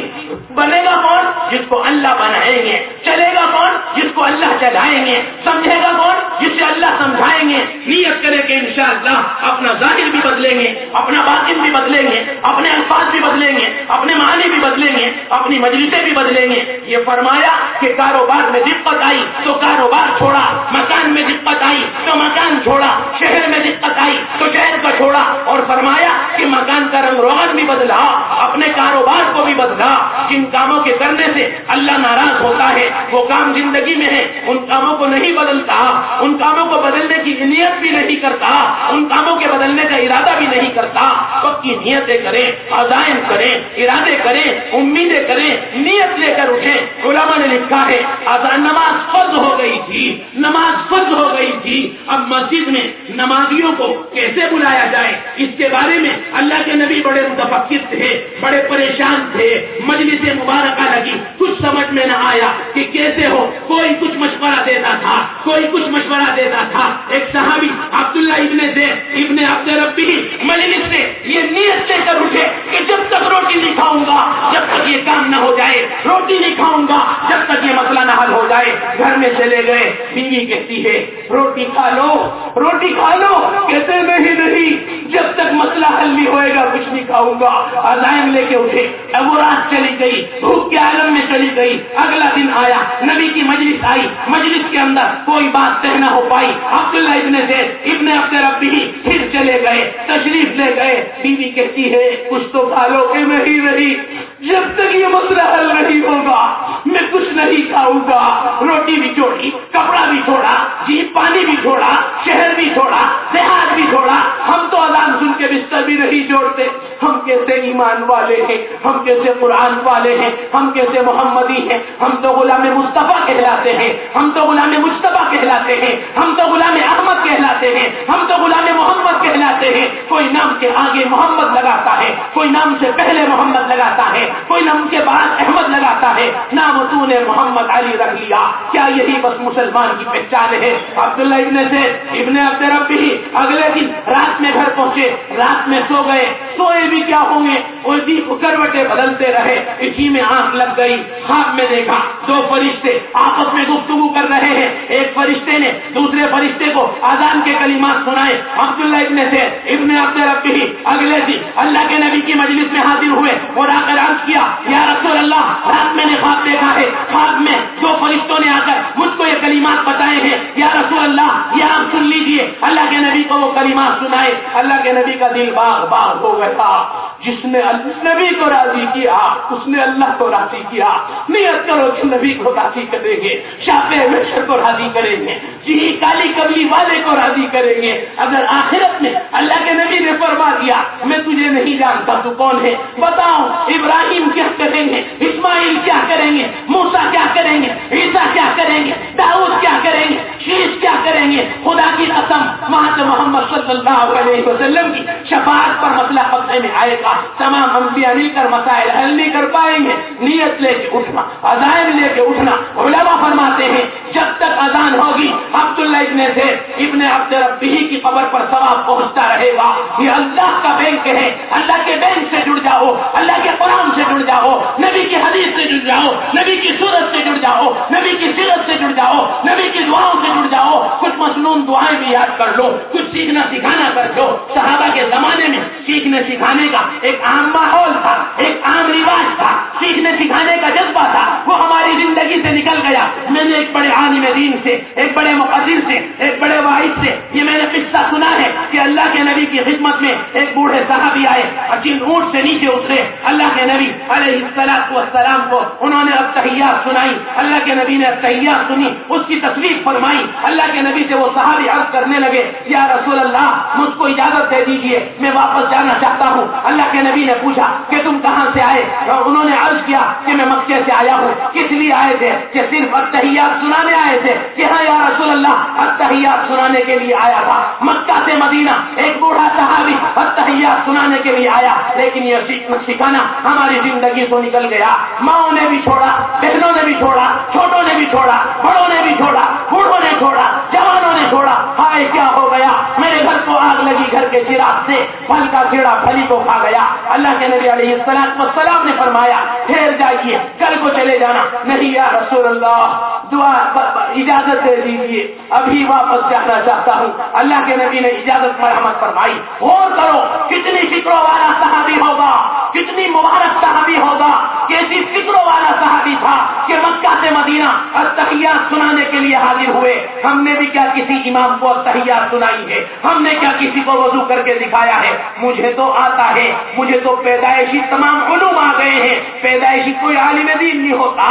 بنے گا کون؟ جس کو اللہ بنائیں گے۔ چلے گا کون؟ جس کو اللہ چلائیں گے۔ سمجھے گا کون؟ جس سے اللہ سمجھائیں گے۔ نیت کرے کہ انشاءاللہ اپنا ظاہر بھی بدلیں گے، اپنا باطن بھی بدلیں گے، اپنے الفاظ بھی بدلیں گے، اپنے معنی بھی بدلیں گے، اپنی مجلسیں بھی بدلیں گے۔ یہ فرمایا کہ کاروبار میں دقت آئی تو کاروبار چھوڑا، مکان میں دقت آئی تو مکان چھوڑا، شہر میں دقت آئی تو شہر کا چھوڑا، اور فرمایا کہ مکان کا رنگ روغن بھی بدلا، اپنے کاروبار کو بھی بدلا۔ جن کاموں کے کرنے سے اللہ ناراض ہوتا ہے وہ کام زندگی میں ہے، ان کاموں کو نہیں بدلتا، ان کاموں کو بدلنے کی نیت بھی نہیں کرتا، ان کاموں کے بدلنے کا ارادہ بھی نہیں کرتا۔ وقت کی نیتیں کریں، عزائم کریں، ارادے کریں، امیدیں کریں، نیت لے کر اٹھیں۔ علماء نے لکھا ہے نماز فرض ہو گئی تھی، نماز فرض ہو گئی تھی، اب مسجد میں نمازیوں کو کیسے بلایا جائے، اس کے بارے میں اللہ کے نبی بڑے متفکر تھے، بڑے پریشان تھے، مجلس مبارکہ لگی، کچھ سمجھ میں نہ آیا کہ کیسے ہو۔ کوئی کچھ مشورہ دیتا تھا، کوئی کچھ مشورہ دیتا تھا۔ ایک صحابی عبداللہ ابن زید ابن عبد ربی مجلس سے یہ نیت لے کر اٹھے کہ جب تک روٹی نہیں کھاؤں گا، جب تک یہ کام نہ ہو جائے، روٹی نہیں کھاؤں گا جب تک یہ مسئلہ نہ حل ہو جائے۔ گھر میں چلے گئے، بیوی کہتی ہے روٹی کھا لو، روٹی کھا لو، کہتے نہیں جب تک مسئلہ حل نہیں ہوئے گا کچھ نہیں کھاؤں گا۔ عزائم لے کے اٹھے، اب وہ رات چلی گئی، بھوک کے عالم میں چلی گئی۔ اگلا دن آیا، نبی کی مجلس آئی، مجلس کے اندر کوئی بات طے نہ ہو پائی۔ عبداللہ ابن زید ابن عبد ربی پھر چلے گئے، تشریف لے گئے، بیوی کہتی ہے کچھ تو کھا لو، کہ نہیں جب تک یہ مسئلہ حل نہیں ہوگا میں کچھ نہیں کھاؤں گا۔ روٹی بھی چھوڑی، کپڑا بھی چھوڑا، جیب پانی بھی چھوڑا، شہر بھی چھوڑا، دیہات بھی چھوڑا۔ ہم تو اذان سن کے بستر بھی نہیں چھوڑتے۔ ہم کیسے ایمان والے ہیں، ہم کیسے قرآن والے ہیں، ہم کیسے محمدی ہیں۔ ہم تو غلام مصطفیٰ کہلاتے ہیں، ہم تو غلام مجتبیٰ کہلاتے ہیں، ہم تو غلام احمد کہلاتے ہیں، ہم تو غلام محمد کہلاتے ہیں۔ کوئی نام کے آگے محمد لگاتا ہے، کوئی نام سے پہلے محمد لگاتا ہے، کوئی نام کے بعد احمد لگاتا ہے، نام تو نے محمد علی رکھ لیا۔ کیا یہی بس مسلمان کی پہچان ہے؟ عبداللہ ابن زید ابن عبد ربی اگلے دن رات میں گھر پہنچے، رات میں سو گئے، سوئے بھی کیا ہوں گے، اسی کروٹیں بدلتے رہے، اسی میں آنکھ لگ گئی۔ خواب میں دیکھا دو فرشتے آپس میں گفتگو کر رہے ہیں، ایک فرشتے نے دوسرے فرشتے کو اذان کے کلمات سنائے۔ عبداللہ ابن زید ابن عبد ربی اگلے دن اللہ کے نبی کی مجلس میں حاضر ہوئے اور آ کر عرض کیا یا رسول اللہ، رات میں نے خواب دیکھا ہے، خواب میں دو فرشتوں نے آ کر مجھ کو یہ کلمات بتائے ہیں، یا رسول اللہ یہ آپ سن لیجئے۔ اللہ کے نبی کو وہ کلمات سنائے۔ اللہ کے نبی کا دل باغ باغ ہو گیا۔ جس نے نبی کو راضی کیا اس نے اللہ کو راضی کیا۔ نیت کرو کہ نبی کو راضی کریں گے، شاہ مشر کو راضی کریں گے، جی کالی کبلی والے کو راضی کریں گے۔ اگر آخرت میں اللہ کے نبی نے فرما دیا میں تجھے نہیں جانتا تو کون ہے، بتاؤ ابراہیم کیا کریں گے، اسماعیل کیا کریں گے، موسیٰ کیا کریں گے، عیسیٰ کیا کریں گے، داؤد کیا کریں گے، شیش کیا کریں گے، خدا کی قسم وہاں سے محمد صلی اللہ علیہ وسلم کی شفاعت پر مسئلہ قبضے میں آئے گا۔ تمام انبیاء مل کر مسائل حل نہیں کر پائیں گے۔ نیت لے کے اٹھنا، عزائم لے کے اٹھنا۔ علماء فرماتے ہیں جب تک اذان ہوگی عبداللہ ابن زید ابن عبد ربی کی قبر پر ثواب پہنچتا رہے گا۔ یہ اللہ کا بینک ہے، اللہ کے بینک سے جڑ جاؤ، اللہ کے قرآن سے جڑ جاؤ، نبی کی حدیث سے جڑ جاؤ، نبی کی سورت سے جڑ جاؤ، نبی کی سیرت سے جڑ جاؤ، نبی کی دعاؤں سے جڑ جاؤ۔ کچھ مسنون دعائیں بھی یاد کر لو، کچھ سیکھنا سکھانا کر لو۔ صحابہ کے زمانے میں سیکھنے سکھانے کا ایک عام ماحول تھا، ایک عام رواج تھا، سیکھنے سکھانے کا جذبہ تھا، وہ ہماری زندگی سے نکل گیا۔ میں نے ایک بڑے عالم دین سے، ایک بڑے مقدر سے، ایک بڑے واعظ سے یہ میں نے قصہ سنا ہے کہ اللہ کے نبی کی خدمت میں ایک بوڑھے صحابی آئے، جن اونٹ سے نیچے اترے، اللہ کے نبی علیہ السلام کو انہوں نے التحیات سنائی۔ اللہ کے نبی نے التحیات سنی، اس کی تصویر فرمائی۔ اللہ کے نبی سے وہ صحابی عرض کرنے لگے یا رسول اللہ مجھ کو اجازت دے دیجئے، میں واپس جانا چاہتا ہوں۔ اللہ کے نبی نے پوچھا کہ تم کہاں سے آئے؟ انہوں نے عرض کیا کہ میں مکے سے آیا ہوں۔ کس لیے آئے تھے؟ کہ صرف التحیات سنانے آئے تھے؟ کہ ہاں یا رسول اللہ التحیات سنانے کے لیے آیا تھا۔ مکہ سے مدینہ ایک بوڑھا صحابی التحیات سنانے کے لیے آیا، لیکن یہ سکھانا ہماری زندگی سے نکل گیا۔ ماؤں نے بھی چھوڑا، بہنوں نے بھی چھوڑا، چھوٹوں نے بھی چھوڑا، بڑوں نے بھی چھوڑا، بوڑھوں نے چھوڑا، جوانوں نے چھوڑا۔ ہائے کیا ہو گیا، میرے گھر کو آگ لگی، گھر کے چراغ سے پھل کا کیڑا پھلی کو کھا گیا۔ اللہ کے نبی علیہ السلام نے فرمایا ٹھہر جائیے، کل کو چلے جانا۔ نہیں یا رسول اللہ دعا اجازت دے دیجیے، ابھی واپس جانا چاہتا ہوں۔ اللہ کے نبی نے اجازت مرحمت فرمائی۔ غور کرو کتنی فکروں والا صحابی ہوگا، کتنی مبارک صحابی ہوگا، کیسی فکروں والا صحابی تھا کہ مکہ سے مدینہ التحیات سنانے کے لیے حاضر ہوئے۔ ہم نے بھی کیا کسی امام کو التحیات سنائی ہے؟ ہم نے کیا کسی کو وضو کر کے دکھایا ہے؟ مجھے تو آتا ہے، مجھے تو پیدائشی تمام علوم آ گئے ہیں، پیدائشی کوئی عالم دین نہیں ہوتا،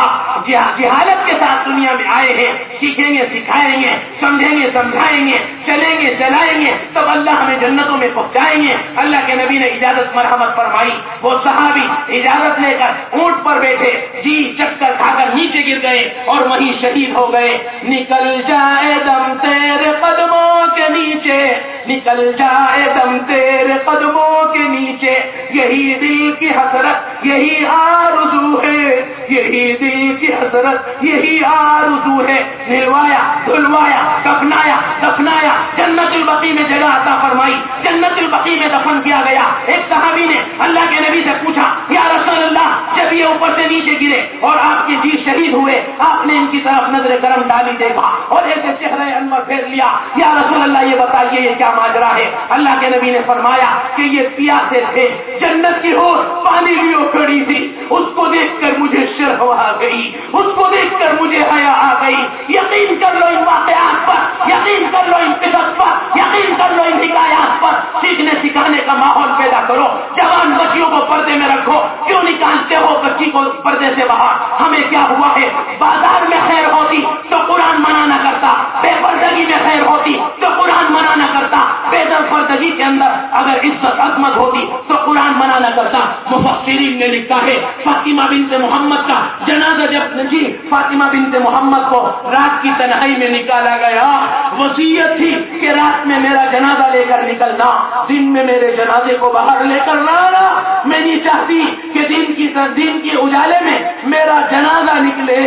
جہالت کے ساتھ دنیا میں آئے ہیں، سیکھیں گے سکھائیں گے، سمجھیں گے سمجھائیں گے، چلیں گے چلائیں گے، تب اللہ ہمیں جنتوں میں پہنچائیں گے۔ اللہ کے نبی نے اجازت مرحمت فرمائی، وہ صحابی اجازت لے کر اونٹ پر بیٹھے، جی چکر کھا کر نیچے گر گئے اور وہیں شہید ہو گئے۔ نکل جائے دم تیرے قدموں کے نیچے، نکل جائے دم تیرے قدموں کے نیچے، یہی دل کی حسرت یہی آرزو ہے، یہی دل کی حسرت یہی آرزو ہے۔ نلوایا دھلوایا کفنایا دفنایا، جنت البقیع میں جگہ عطا فرمائی، جنت البقیع میں دفن کیا گیا۔ ایک صحابی نے اللہ کے نبی سے پوچھا، یا رسول اللہ جب یہ اوپر سے نیچے گرے اور آپ کے جی شہید ہوئے، آپ نے ان کی طرف نظر کرم ڈالی دیکھا اور ایسے چہرہ انور پھیر لیا، یا رسول اللہ یہ بتائیے یہ کیا ماجرا ہے؟ اللہ کے نبی نے فرمایا کہ یہ پیاسے تھے، جنت کی حور پانی لیے کھڑی تھی، اس کو دیکھ کر مجھے شرح آ گئی، اس کو دیکھ کر مجھے حیا آ گئی۔ یقین کر لو ان واقعات پر، یقین کر لو ان قصص پر، یقین کر لو ان حکایات پر، سیکھنے سکھانے کا ماحول پیدا کرو۔ جوان بچیوں کو پردے میں رکھو، کیوں نکالتے ہو بچی کو پردے سے باہر؟ ہمیں کیا ہوا ہے؟ بازار میں خیر ہوتی تو قرآن منع نہ کرتا، بے پردگی میں خیر ہوتی تو قرآن منع نہ کرتا، بے پردگی کے اندر اگر عزت عظمت ہوتی تو قرآن منع نہ کرتا۔ مفسرین نے لکھا ہے فاطمہ بنت محمد کا جنازہ جب فاطمہ بنت محمد کو رات کی تنہائی میں نکالا گیا، وصیت تھی کہ رات میں میرا جنازہ لے کر نکلنا، دن میں میرے جنازے کو باہر لے کر لانا۔ میں نہیں چاہتی کہ دن کی اجالے میں میرا جنازہ نکلے۔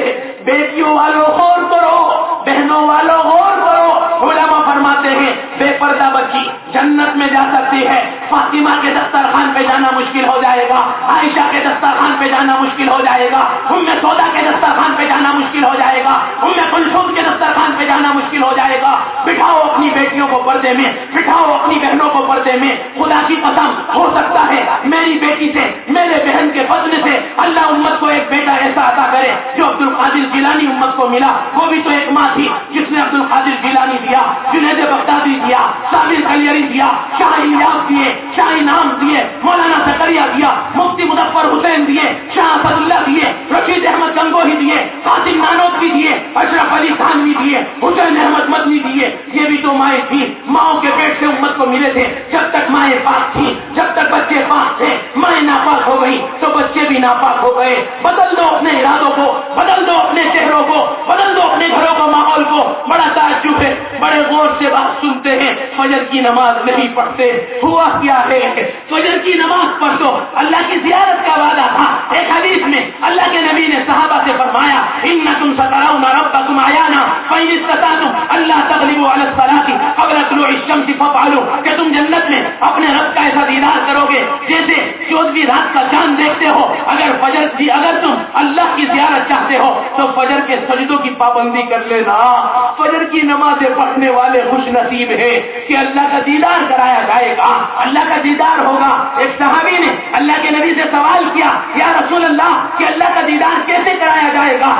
بیٹیوں والوں غور کرو، بہنوں والوں غور کرو۔ علماء فرماتے ہیں بے پردہ بچی جنت میں جا سکتی ہے، فاطمہ کے دسترخوان پہ جانا مشکل ہو جائے گا، عائشہ کے دسترخوان پہ جانا مشکل ہو جائے گا، ام سودا کے دسترخوان پہ جانا مشکل ہو جائے گا، ام کلثوم کے دسترخوان پہ جانا مشکل ہو جائے گا۔ بٹھاؤ اپنی بیٹیوں کو پردے میں، بٹھاؤ اپنی بہنوں کو پردے میں۔ خدا کی قسم ہو سکتا ہے میری بیٹی سے، میرے بہن کے فضل سے اللہ امت کو ایک بیٹا ایسا عطا کرے جو عبد القادر جیلانی امت کو ملا۔ وہ بھی تو ایک ماں تھی جس نے عبد القادر جیلانی دیا، جنید بغدادی دیا، ثابت علیری دیا، شاہ الیاس دیے، شاہ انعام دیے، مولانا زکریا دیا، مفتی مظفر حسین دیے، شاہ اسد اللہ دیے، رشید احمد گنگوہی دیے، قاسم نانوتوی دیے، اشرف علی خانوی دیے، حسین احمد مدنی دیے۔ یہ بھی تو مائیں تھیں، ماؤں کے پیٹ سے امت کو ملے تھے۔ جب تک مائیں پاک تھیں، جب تک بچے پاک تھے، مائیں ناپاک ہو گئی تو بچے بھی ناپاک ہو گئے۔ بدل دو اپنے ارادوں کو، بدل دو اپنے چہروں کو، بدل دو اپنے گھروں کو، ماحول کو۔ بڑا تعجب ہے، بڑے غور سے بات سنتے ہیں، فجر کی نماز نہیں پڑھتے۔ ہوا کیا ہے؟ فجر کی نماز پڑھ دو، اللہ کی زیارت کا وعدہ تھا۔ ایک حدیث میں اللہ کے نبی نے صحابہ سے فرمایا انکم سترون ربکم عیانا فإن استطعتم الا تغلبوا علی الصلاة قبل طلوع الشمس فافعلوا، کہ تم جنت میں اپنے رب کا ایسا دیدار کرو گے جیسے 14ویں رات کا چاند دیکھتے ہو۔ اگر تم اللہ کی زیارت چاہتے ہو تو فجر کے سجدوں کی پابندی کر لینا۔ فجر کی نمازیں پڑھنے والے خوش نصیب ہیں کہ اللہ کا دیدار کرایا جائے گا، اللہ کا دیدار ہوگا۔ ایک صحابی نے اللہ کے نبی سے سوال کیا، یا رسول اللہ کہ اللہ کا دیدار کیسے کرایا جائے گا؟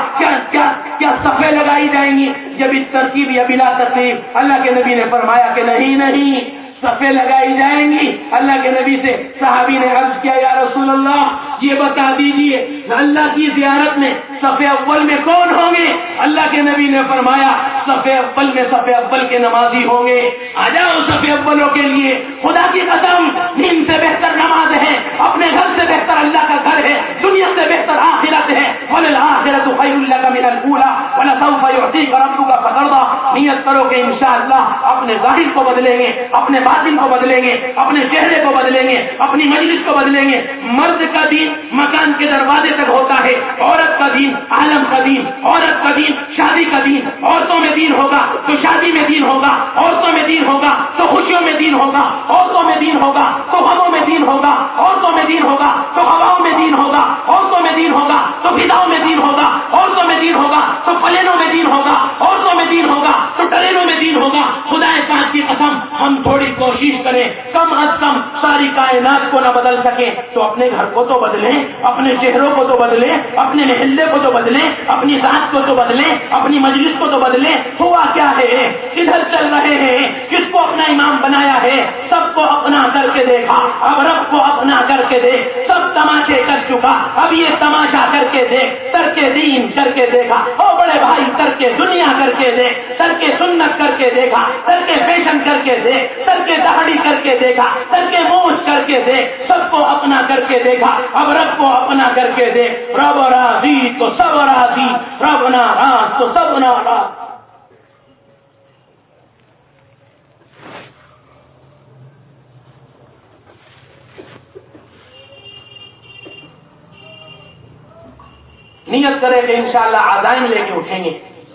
کیا صفیں لگائی جائیں گی؟ جب اس ترتیب یا بلا ترتیب؟ اللہ کے نبی نے فرمایا کہ نہیں، صفیں لگائی جائیں گی۔ اللہ کے نبی سے صحابی نے عرض کیا، یا رسول اللہ یہ بتا دیجئے اللہ کی زیارت میں صف اول میں کون ہوں گے؟ اللہ کے نبی نے فرمایا صف اول میں صف اول کے نمازی ہوں گے۔ آ جاؤ صف اولوں کے لیے، خدا کی قسم دین سے بہتر نماز ہے، اپنے گھر سے بہتر اللہ کا گھر ہے، دنیا سے بہتر آخرت ہے۔ وَلَلْآخِرَةُ خَيْرٌ لَكَ مِنَ الْأُولَىٰ وَلَسَوْفَ يُعْطِيكَ رَبُّكَ فَتَرْضَىٰ۔ نیت کرو کہ انشاءاللہ اپنے ظاہر کو بدلیں گے، اپنے باطن کو بدلیں گے، اپنے چہرے کو بدلیں گے، اپنی مجلس کو بدلیں گے۔ مرد کا دین مکان کے دروازے تک ہوتا ہے، عورت کا دین عالم کا دین، عورت کا دین شادی کا دین۔ عورتوں میں دین ہوگا تو شادی میں دین ہوگا، عورتوں میں دین ہوگا تو خوشیوں میں دین ہوگا، عورتوں میں دین ہوگا تو غموں میں دین ہوگا، عورتوں میں دین ہوگا تو ہواؤں میں دین ہوگا، عورتوں میں دین ہوگا تو فضاؤں میں دین ہوگا، عورتوں میں دین ہوگا تو پلینوں میں دین ہوگا، عورتوں میں دین ہوگا تو ٹرینوں میں دین ہوگا۔ خدا پاک کی قسم ہم تھوڑی کوشش کریں، کم از کم ساری کائنات کو نہ بدل سکیں تو اپنے گھر کو تو بدلیں، اپنے چہروں کو تو بدلیں، اپنے محلے کو تو بدلیں، اپنی ذات کو تو بدلیں، اپنی مجلس کو تو بدلیں۔ ہوا کیا ہے، کدھر چل رہے ہیں، کس کو اپنا امام بنایا ہے؟ سب کو اپنا کر کے دیکھا، اب رب کو اپنا کر کے دیکھ۔ سب تماشے کر چکا، اب یہ تماشا کر کے دیکھ، ترک دین کر کے دیکھا۔ او بڑے بھائی، ترک دنیا کر کے دیکھ، ترک سنت کر کے دیکھا، ترک فیشن کر کے دیکھ، ترک داڑھی کر کے دیکھا، ترک موچ کر کے دیکھ، سب کو اپنا کر کے دیکھا، اب رب کو اپنا کر کے دیکھ۔ رب راضی تو سب راضی، رب ناراض تو سب ناراض۔ نیت کرے کہ انشاءاللہ عزائم لے کے اٹھیں گے،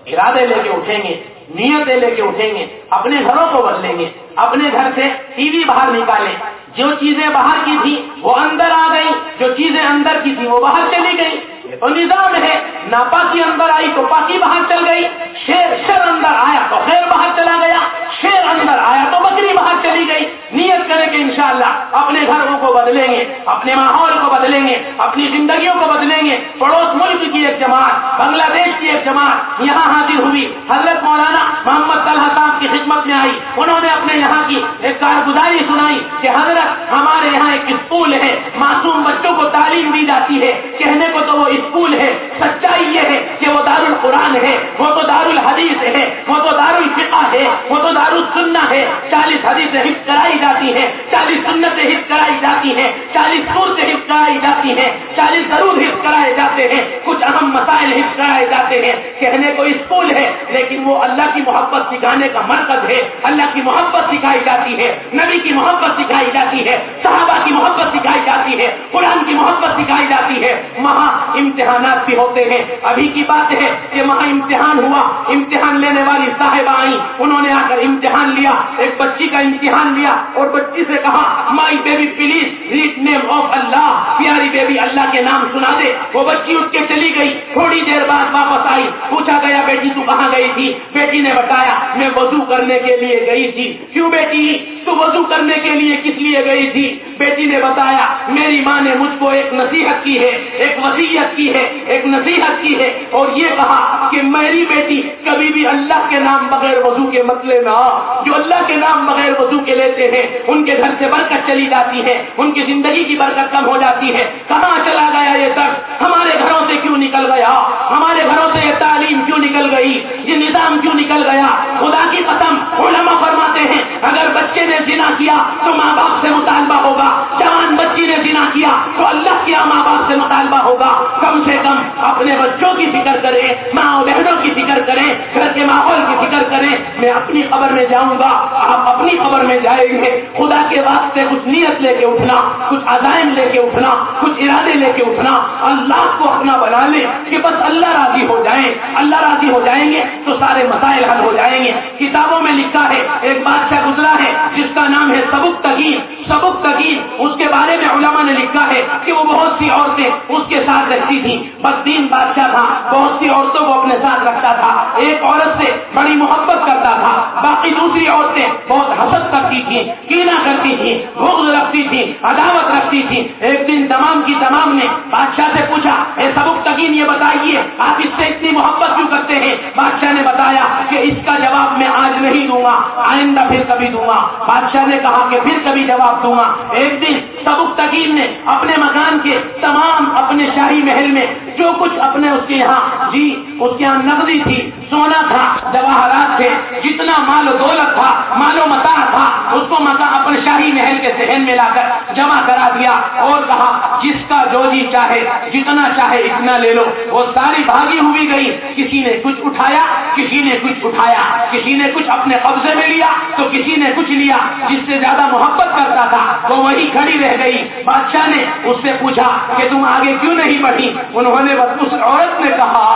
ارادے لے کے اٹھیں گے، نیتیں لے کے اٹھیں گے، اپنے گھروں کو بدلیں گے، اپنے گھر سے ٹی وی باہر نکالیں، جو چیزیں باہر کی تھی وہ اندر آ گئی، جو چیزیں اندر کی تھی وہ باہر چلی گئی۔ یہ تو نظام ہے، ناپاکی اندر آئی تو پاکی باہر چل گئی، شر اندر آیا تو خیر باہر چلا گیا، شیر اندر آیا تو بکری باہر چلی گئی۔ نیت کریں کہ انشاءاللہ اپنے گھروں کو بدلیں گے، اپنے ماحول کو بدلیں گے، اپنی زندگیوں کو بدلیں گے۔ پڑوس ملک کی ایک جماعت، بنگلہ دیش کی ایک جماعت یہاں حاضر ہوئی، حضرت مولانا محمد طلحہ صاحب کی خدمت میں آئی، انہوں نے اپنے یہاں کی ایک کارگزاری سنائی کہ حضرت ہمارے یہاں ایک اسکول ہے، معصوم بچوں کو تعلیم دی جاتی ہے، کہنے کو تو وہ اسکول ہے، سچائی یہ ہے کہ وہ دار القرآن ہے، وہ تو دار الحدیث ہے، وہ تو دار الفقہ ہے، وہ تو دار السنہ ہے۔ 40 حدیثیں حفظ کرائی جاتی ہیں، 40 سنتیں حفظ کرائی جاتی ہیں، 40 سورتیں حفظ کرائی جاتی ہیں، 40 درود حفظ کرائے جاتے ہیں، کچھ اہم مسائل حفظ کرائے جاتے ہیں۔ کہنے کو اسکول ہے لیکن وہ اللہ کی محبت سکھانے کا مرکز ہے، اللہ کی محبت سکھائی جاتی ہے، نبی کی محبت سکھائی جاتی ہے، صحابہ کی محبت سکھائی جاتی ہے، قرآن کی محبت سکھائی جاتی ہے۔ وہاں امتحانات بھی ہوتے ہیں۔ ابھی کی بات ہے کہ وہاں امتحان ہوا، امتحان لینے والی صاحبہ آئیں، انہوں نے آ کر امتحان لیا، ایک بچی کا امتحان لیا اور بچی سے کہا my baby please read name of Allah, پیاری بیبی اللہ کے نام سنا دے۔ وہ بچی اٹھ کے چلی گئی، تھوڑی دیر بعد واپس آئی، پوچھا گیا بیٹی تو کہاں گئی تھی؟ بیٹی نے بتایا میں وضو کرنے کے لیے گئی تھی۔ کیوں بیٹی، تو وضو کرنے کے لیے کس لیے گئی تھی؟ بیٹی نے بتایا میری ماں نے مجھ کو ایک نصیحت کی ہے، ایک وصیت کی ہے، ایک نصیحت کی ہے اور یہ کہا کہ میری بیٹی کبھی بھی اللہ کے نام بغیر وضو کے مت لینا، جو اللہ کے نام بغیر وضو کے لیتے ہیں ان کے گھر سے برکت چلی جاتی ہے، ان کی زندگی کی برکت کم ہو جاتی ہے۔ کہاں چلا گیا یہ درد؟ ہمارے گھروں سے کیوں نکل گیا؟ ہمارے گھروں سے یہ تعلیم کیوں نکل گئی؟ یہ نظام کیوں نکل گیا؟ خدا کی قسم علماء فرماتے ہیں اگر بچے نے زنا کیا تو ماں باپ سے مطالبہ ہوگا، جوان بچی نے زنا کیا تو اللہ کے ماں باپ سے مطالبہ ہوگا۔ کم سے کم اپنے بچوں کی فکر کریں، ماں اور بہنوں کی فکر کریں، گھر کے ماحول کی فکر کریں۔ میں اپنی قبر میں جاؤں گا، آپ اپنی قبر میں جائیں گے، خدا کے واسطے کچھ نیت لے کے اٹھنا، کچھ عزائم لے کے اٹھنا، کچھ ارادے لے کے اٹھنا، اللہ کو اپنا بنا لیں کہ بس اللہ راضی ہو جائیں، اللہ راضی ہو جائیں گے تو سارے مسائل حل ہو جائیں گے۔ کتابوں میں لکھا ہے ایک بادشاہ گزرا ہے جس کا نام ہے سبکتگین، سبکتگین، اس کے بارے میں علماء نے لکھا ہے کہ وہ بہت سی عورتیں اس کے ساتھ رہتی تھیں، بددین بادشاہ تھا، بہت سی عورتوں کو اپنے ساتھ رکھتا تھا، ایک عورت سے بڑی محبت کرتا تھا، باقی دوسری عورتیں بہت حسد کرتی تھیں، کینہ کرتی تھیں، بغض رکھتی تھیں، عداوت رکھتی تھیں۔ ایک دن تمام کی تمام نے بادشاہ سے پوچھا اے سبکتگین یہ بتائیے آپ اس سے اتنی محبت کیوں کرتے ہیں؟ بادشاہ نے بتایا کہ اس کا جواب میں آج نہیں دوں گا، آئندہ پھر کبھی دوں گا۔ بادشاہ نے کہا کہ پھر کبھی جواب دوں گا۔ ایک دن سبکتگین نے اپنے مکان کے تمام اپنے شاہی محل میں جو کچھ اپنے اس کے یہاں نقدی تھی، سونا تھا، جواہرات تھے، جتنا مال و دولت تھا، مال و متاع تھا، اس کو اپنے شاہی محل کے صحن میں لا کر جمع کرا دیا اور کہا جس کا جو جی چاہے جتنا چاہے اتنا لے لو۔ وہ ساری بھاگی ہوئی گئی، کسی نے کچھ اٹھایا، کسی نے کچھ اٹھایا، کسی نے کچھ اپنے قبضے میں لیا تو کسی نے کچھ لیا۔ جس سے زیادہ محبت کرتا تھا وہ وہی کھڑی رہ گئی۔ بادشاہ نے اس سے پوچھا کہ تم آگے کیوں نہیں بڑھی؟ انہوں نے اس عورت نے کہا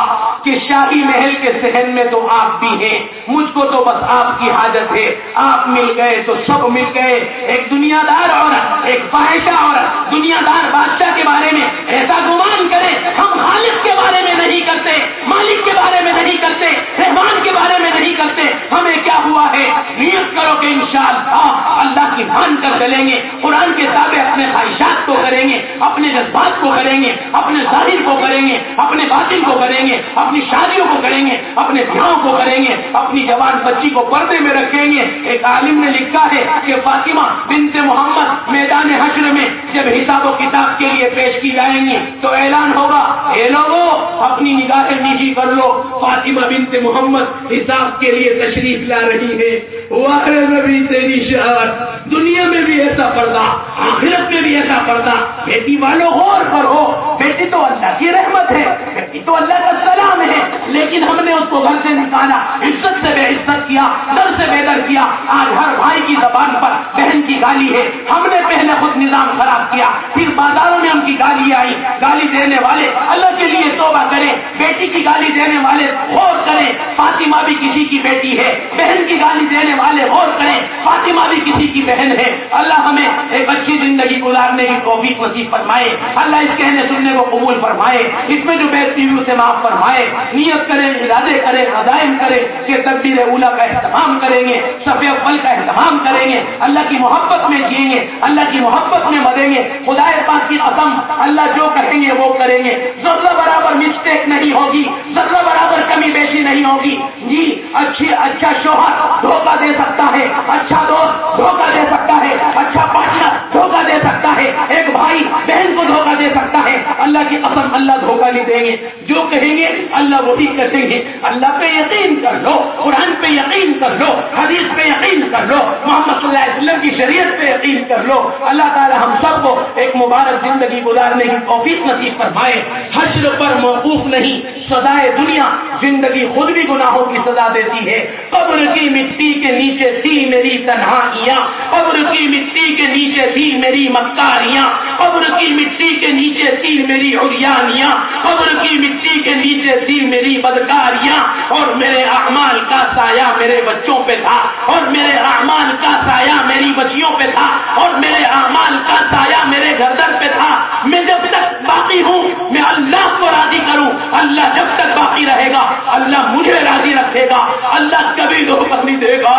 کہ شاہی محل کے صحن میں تو آپ بھی ہیں، مجھ کو تو بس آپ کی حاجت ہے، آپ مل گئے تو سب مل گئے۔ ایک دنیا دار عورت، ایک فاحشہ عورت دنیا دار بادشاہ کے بارے میں ایسا گمان کرے، ہم خالق کے بارے میں نہیں نہیں کرتے, مالک کے بارے میں نہیں کرتے, رحمان کے بارے میں نہیں کرتے. ہمیں کیا ہوا ہے؟ نیت کرو کہ انشاءاللہ اللہ کی مان کر چلیں گے, قرآن کے تابع اپنے خواہشات کو کریں گے, اپنے جذبات کو کریں گے, اپنے ظاہر کو کریں گے, اپنے باطن کو کریں گے, اپنی شادیوں کو کریں گے, اپنے بیاہوں کو کریں گے, اپنی جوان بچی کو پردے میں رکھیں گے. ایک عالم نے لکھا ہے کہ فاطمہ بنت محمد میدان حشر میں جب حساب و کتاب کے لیے پیش کی جائیں گی تو اعلان ہوگا, اے لوگو اپنی نگاہیں نیچی کر لو, فاطمہ بنت محمد حساب کے لیے تشریف لا رہی ہے. واہ نبی تیری شان, دنیا میں بھی ایسا پردہ, آخرت میں بھی ایسا پردہ. بیٹی والوں غور کرو, بیٹی تو اللہ کی رحمت ہے, بیٹی تو اللہ کا سلام ہے, لیکن ہم نے اس کو گھر سے نکالا, عزت سے بے عزت کیا, در سے بے در کیا. آج ہر بھائی کی زبان پر بہن کی گالی ہے. ہم نے پہلے خود نظام خراب کیا, پھر بازاروں میں ہم کی گالی آئی. گالی دینے والے اللہ کے لیے توبہ کریں, بیٹی کی گالی دینے والے غور کریں, فاطمہ بھی کسی کی بیٹی ہے. بہن کی گالی دینے والے غور کریں, فاطمہ بھی کسی کی بہن ہے. اللہ ہمیں ایک اچھی زندگی گزارنے کی توفیق نصیب فرمائے. اللہ اس کہنے سننے کو قبول فرمائے, اس میں جو بے عزتیوں سے معاف فرمائے. نیت کریں, ارادے کریں, عزائم کریں کہ تکبیر اولیٰ کا اہتمام کریں گے, صف اول کا اہتمام کریں گے, اللہ کی محبت میں جئیں گے, اللہ کی محبت میں مریں گے. خدا پاک کی قسم, اللہ جو کہیں گے وہ کریں گے. ذرہ برابر مسٹیک نہیں ہوگی, ذرہ برابر کمی بیشی نہیں ہوگی. جی اچھا شوہر دھوکہ دے سکتا ہے, اچھا دوست دھوکہ دے سکتا ہے, اچھا پارٹنر دھوکہ دے سکتا ہے, ایک بھائی بہن کو دھوکہ دے سکتا ہے. اللہ کی قسم اللہ دھوکہ نہیں دیں گے. جو کہیں گے اللہ وہی کہیں گے. اللہ پہ یقین کر لو, قرآن پہ یقین کر لو, حدیث پہ یقین کر لو, محمد صلی اللہ علیہ وسلم کی شریعت پہ یقین کر لو. اللہ تعالی ہم سب کو ایک مبارک زندگی گزارنے کی توفیق نصیب فرمائے. حشر پر موقوف نہیں سزائے دنیا, زندگی خود بھی گناہوں کی سزا دیتی ہے. قبر کی مٹی کے نیچے تھی میری تنہائیاں, قبر کی مٹی کے نیچے تھی میری مکاریاں, قبر کی مٹی کے نیچے تھی میری عریانیاں, قبر کی مٹی کے نیچے تھی میری بدکاریاں. اور میرے اعمال کا سایہ میرے بچوں پہ تھا, اور میرے اعمال کا سایہ میری بچیوں پہ تھا, اور میرے اعمال کا سایہ میرے گردن پہ تھا. میں جب تک باقی ہوں میں اللہ کو راضی کروں, اللہ جب تک باقی رہے گا اللہ مجھے راضی رکھے گا. اللہ کبھی دھوکہ نہیں دے گا,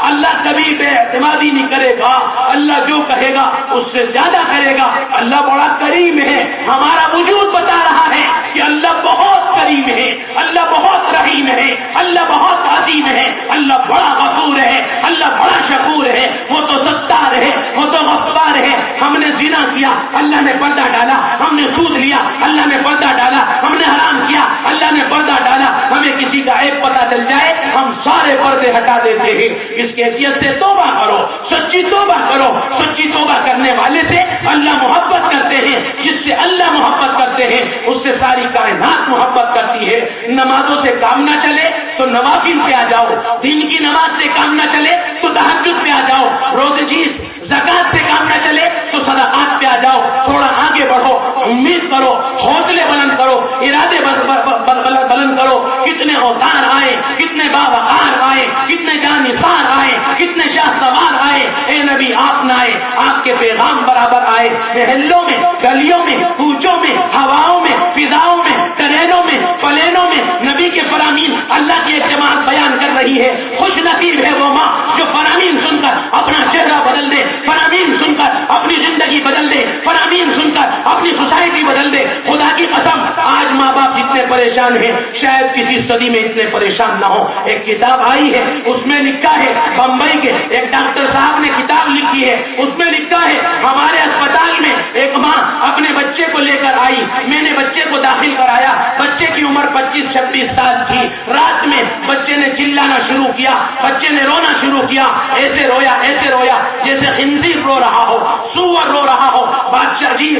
اللہ کبھی بے اعتمادی نہیں کرے گا. اللہ جو کہے گا اس سے زیادہ کرے گا. اللہ بڑا کریم ہے. ہمارا وجود بتا رہا ہے کہ اللہ بہت کریم ہے, اللہ بہت رحیم ہے, اللہ بہت عظیم ہے, اللہ بڑا غفور ہے, اللہ بڑا شکور ہے. وہ تو ستار ہے, وہ تو غفار ہے. ہم نے زنا کیا, اللہ نے پردہ ڈالا. ہم نے سود لیا, اللہ نے پردہ ڈالا. ہم نے حرام کیا, اللہ نے پردہ ڈالا. ہمیں کسی کا عیب پتہ چل جائے ہم سارے پردے ہٹا دیتے ہیں. اس کیفیت سے توبہ کرو, سچی توبہ کرو. سچی توبہ کرنے والے سے اللہ محبت کرتے ہیں, جس سے اللہ محبت کرتے ہیں اس سے ساری کائنات محبت کرتی ہے. نمازوں سے کام نہ چلے تو نوافل پہ آ جاؤ, دین کی نماز سے کام نہ چلے تو تہجد پہ آ جاؤ, روزے جیس زکات سے کام نہ چلے تو صدقات پہ آ جاؤ. تھوڑا آگے بڑھو, امید کرو, حوصلے بلند کرو, ارادے بلند کرو. کتنے اوتار آئے, کتنے باوقار آئے, کتنے جانثار آئے, کتنے شاہ سوار آئے. اے نبی آپ نہ آئے, آپ کے پیغام برابر آئے. محلوں میں, گلیوں میں, کوچوں میں, ہواؤں میں, فضاؤں میں, ٹرینوں میں, پلینوں میں نبی کے فرامین اللہ کی ایک جماعت بیان کر رہی ہے. خوش نصیب ہے وہ ماں جو فرامین سن کر اپنا چہرہ بدل دے, فرامین سن کر اپنی زندگی بدل دے, فرامین سن کر اپنی سوسائٹی بدل دے. خدا کی قسم آج ماں باپ اتنے پریشان ہیں, شاید کسی صدی میں اتنے پریشان نہ ہو. ایک کتاب آئی ہے, اس میں لکھا ہے, بمبئی کے ایک ڈاکٹر صاحب نے کتاب لکھی ہے, اس میں لکھا ہے ہمارے اسپتال میں ایک ماں اپنے بچے کو لے کر آئی. میں نے بچے کو داخل کرایا, بچے کی عمر 25-26 سال تھی. رات میں بچے نے چلانا شروع کیا, بچے نے رونا شروع کیا. ایسے رویا جیسے خنزیر رو رہا ہو, سور رو رہا ہو. بادشاہ جی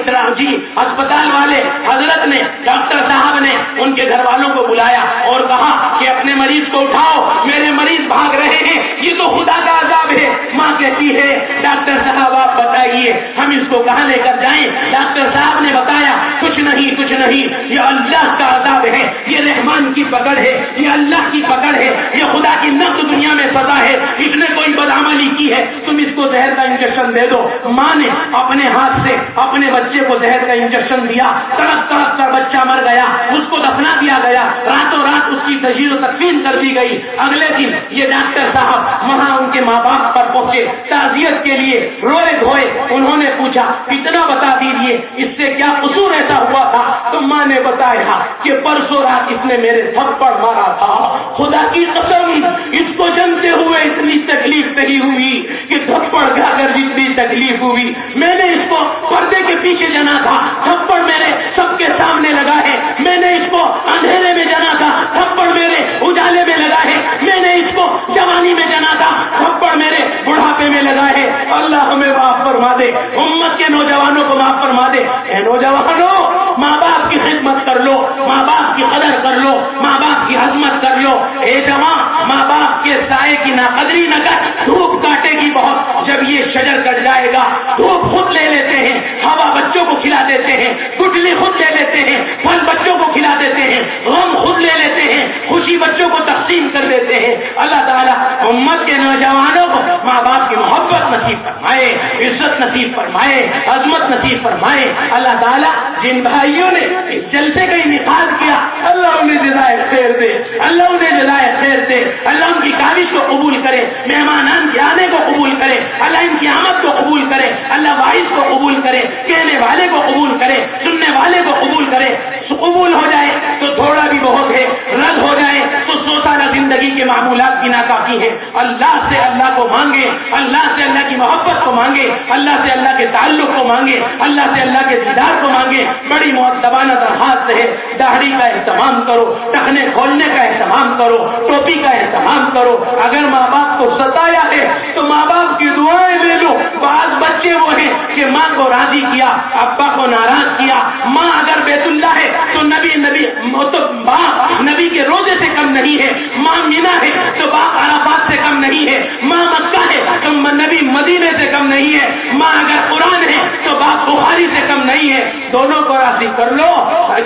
اسپتال والے حضرت نے, ڈاکٹر صاحب نے ان کے گھر والوں کو بلایا اور کہا کہ اپنے مریض کو اٹھاؤ, میرے مریض بھاگ رہے ہیں, یہ تو خدا کا عذاب ہے. ماں کہتی ہے ڈاکٹر صاحب آپ بتائیے ہم اس کو کہاں لے کر جائیں. ڈاکٹر صاحب نے بتایا کچھ نہیں, یہ اللہ کا عذاب ہے, یہ رحمان کی پکڑ ہے, یہ اللہ کی پکڑ ہے, یہ خدا کی نقد دنیا میں سزا ہے. اس نے کوئی بدعملی کی ہے, تم اس کو زہر کا انجیکشن دے دو. ماں نے اپنے ہاتھ سے اپنے بچے کو زہر کا انجیکشن دیا، تڑپ تڑپ کر بچہ مر گیا، اس کو دفنا دیا گیا، راتوں رات اس کی تجہیز و تکفین کر دی گئی۔ اگلے دن یہ ڈاکٹر صاحب وہاں ان کے ماں باپ پر پہنچے تعزیت کے لیے، روئے دھوئے، انہوں نے پوچھا اتنا بتا دیجیے اس سے کیا قصور ایسا ہوا تھا؟ تو ماں نے بتایا کہ پرسوں رات اس نے میرے تھپڑ مارا تھا، خدا کی قسم اس کو جمتے ہوئے اتنی تکلیف نہیں ہوئی کہ تھپڑ کھا کر جتنی تکلیف ہوئی، میں نے اس کو پردے کے پیچھے جنا تھا، تھپڑ میرے سب کے سامنے لگا ہے، میں نے اس کو اندھیرے میں جنا تھا، تھپڑ میرے اجالے میں لگا ہے، میں نے اس کو جوانی میں جنا تھا، تھپڑ میرے بڑھاپے میں لگا ہے۔ اللہ ہمیں معاف فرما دے، امت کے نوجوانوں کو معاف فرما دے۔ اے نوجوانوں، ماں باپ کی خدمت کر لو، ماں باپ کی قدر کر لو، ماں باپ کی عظمت کر لو۔ اے جوان، ماں باپ کے سائے کی ناقدری نہ کر، دھوپ کاٹے گی بہت، جب یہ شجر کٹ جائے گا دھوپ خود لے لیتے ہیں، ہوا بچوں کو کھلا دیتے ہیں، گٹلی خود لے لیتے ہیں، پھل بچوں کو کھلا دیتے ہیں، غم خود لے لیتے ہیں، خوشی بچوں کو تقسیم کر دیتے ہیں۔ اللہ تعالیٰ امت کے نوجوانوں کو ماں باپ کی محبت نصیب فرمائے، عزت نصیب فرمائے، عظمت نصیب فرمائے۔ اللہ تعالیٰ جن بھائیوں نے اس جلسے کا انعقاد کیا، اللہ انہیں جزائے خیر دے، اللہ انہیں جزائے خیر دے، اللہ ان کی کاوش کو قبول کرے، مہمانان کے آنے کو قبول کرے، اللہ ان کی آمد کو قبول کرے، اللہ واعظ کو قبول کرے، کہنے والے کو قبول کرے، سننے والے کو قبول کرے۔ قبول ہو جائے تو تھوڑا بھی بہت ہے، رد ہو جائے تو سوسارا زندگی کے معمولات کی ناکافی ہے۔ اللہ سے اللہ کو مانگے، اللہ سے اللہ کی محبت کو مانگے، اللہ سے اللہ کے تعلق کو مانگے، اللہ سے اللہ کے دیدار کو مانگے۔ بڑی مؤدبانہ درخواست ہے، داڑھی کا اہتمام کرو، ٹخنے کھولنے کا اہتمام کرو، ٹوپی کا اہتمام کرو۔ اگر ماں باپ کو ستایا ہے تو ماں باپ کی دعائیں لے لو۔ بعض بچے وہ ہیں کہ ماں کو راضی کیا، ابا کو ناراض کیا۔ ماں اگر بیت اللہ ہے تو نبی کے روزے سے کم نہیں ہے، ماں مینا ہے تو باپ عرفات سے کم نہیں ہے، ماں مکہ ہے تو نبی مدینے سے کم نہیں ہے، ماں اگر قرآن ہے تو باپ بخاری سے کم نہیں ہے۔ دونوں کو راضی کر لو۔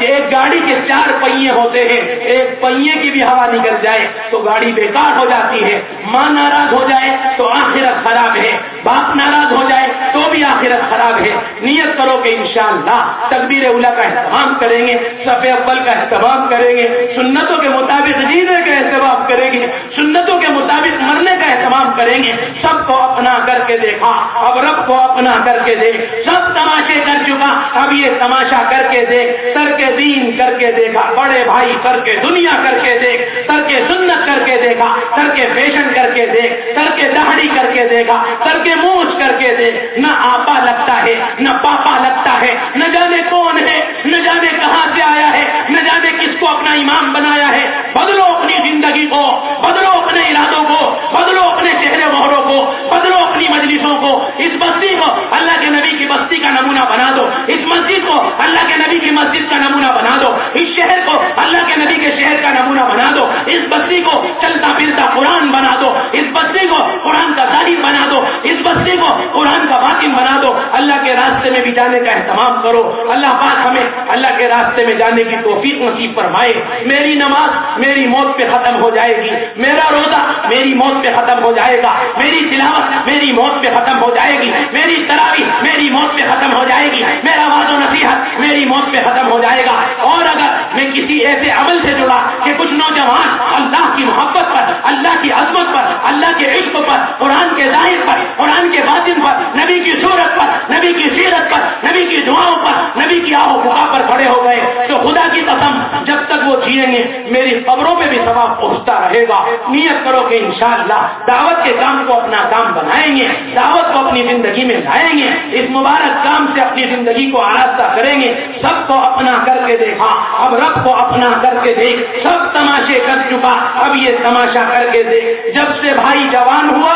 ایک گاڑی کے 4 پہیے ہوتے ہیں، ایک پہیے کی بھی ہوا نکل جائے تو گاڑی بیکار ہو جاتی ہے۔ ماں ناراض ہو جائے تو آخرت خراب ہے، باپ ناراض ہو جائے تو بھی آخرت خراب ہے۔ نیت کرو کہ انشاءاللہ تکبیر اولیٰ کا اہتمام کریں گے، صف اول کا اہتمام کریں گے، سنتوں کے مطابق جینے کا اہتمام کریں گے، سنتوں کے مطابق مرنے کا اہتمام کریں گے۔ سب کو اپنا کر کے دیکھا، اب رب کو اپنا کر کے دیکھ۔ سب تماشے کر چکا، اب یہ تماشا کر کے دیکھ۔ ترک دین کر کے دیکھا، بڑے بھائی ترک دنیا کر کے دیکھ، ترک سنت کر کے دیکھا، ترک فیشن کر کے دیکھ، ترک داڑھی کر کے دیکھا، ترک مونچھ کر کے دیکھ۔ نہ آپا لگتا ہے نہ پاپا لگتا ہے، نہ جانے کون ہے، نہ جانے کہاں سے آیا ہے، نہ جانے کس کو اپنا امام بنایا ہے۔ بدلو اپنی زندگی کو، بدلو اپنے ارادوں کو، بدلو اپنے چہرے مہروں کو، بدلو اپنی مجلسوں کو۔ اس بستی کو اللہ کے نبی کی بستی کا نمونہ بنا دو، اس مسجد کو اللہ کے نبی کی مسجد کا نمونہ بنا دو، اس شہر کو اللہ کے نبی کے شہر کا نمونہ بنا دو، اس بستی کو چلتا پھرتا قرآن بنا دو، اس بستی کو قرآن کا ظاہر بنا دو، اس بستی کو قرآن کا باطن بنا دو۔ اللہ کے راستے میں بھی جانے کا اہتمام کرو۔ اللہ پاک ہمیں اللہ کے راستے میں جانے کی توفیق نصیب فرمائے۔ میری نماز میری موت پہ ختم ہو جائے گی، میرا روزہ میری موت پہ ختم ہو جائے گا، میری تلاوت میری موت پہ ختم ہو جائے گی، میری تراویح میری موت پہ ختم ہو جائے گی، میرا وعظ و نصیحت میری موت پہ ختم ہو جائے گا۔ اور اگر میں کسی ایسے عمل سے جڑا کہ کچھ نوجوان اللہ کی محبت پر، اللہ کی عظمت پر، اللہ کے عشق پر، قرآن کے ظاہر پر، قرآن کے باطن پر، نبی کی صورت پر، نبی کی سیرت پر، نبی کی دعاؤں پر، نبی کی آہو بکا پر کھڑے ہو گئے تو خدا کی قسم جب تک وہ جیئیں گے میری قبروں پہ بھی ثواب پہنچتا رہے گا۔ نیت کرو کہ انشاءاللہ دعوت کے کام کو اپنا کام بنائیں گے، دعوت کو اپنی زندگی میں لائیں گے، اس مبارک کام سے اپنی زندگی کو آراستہ کریں گے۔ سب کو اپنا کر کے دیکھا، اب رب کو اپنا کر کے دیکھ۔ سب تماشے کر چکا، اب یہ تماشا کر کے دیکھ۔ جب سے بھائی جوان ہوا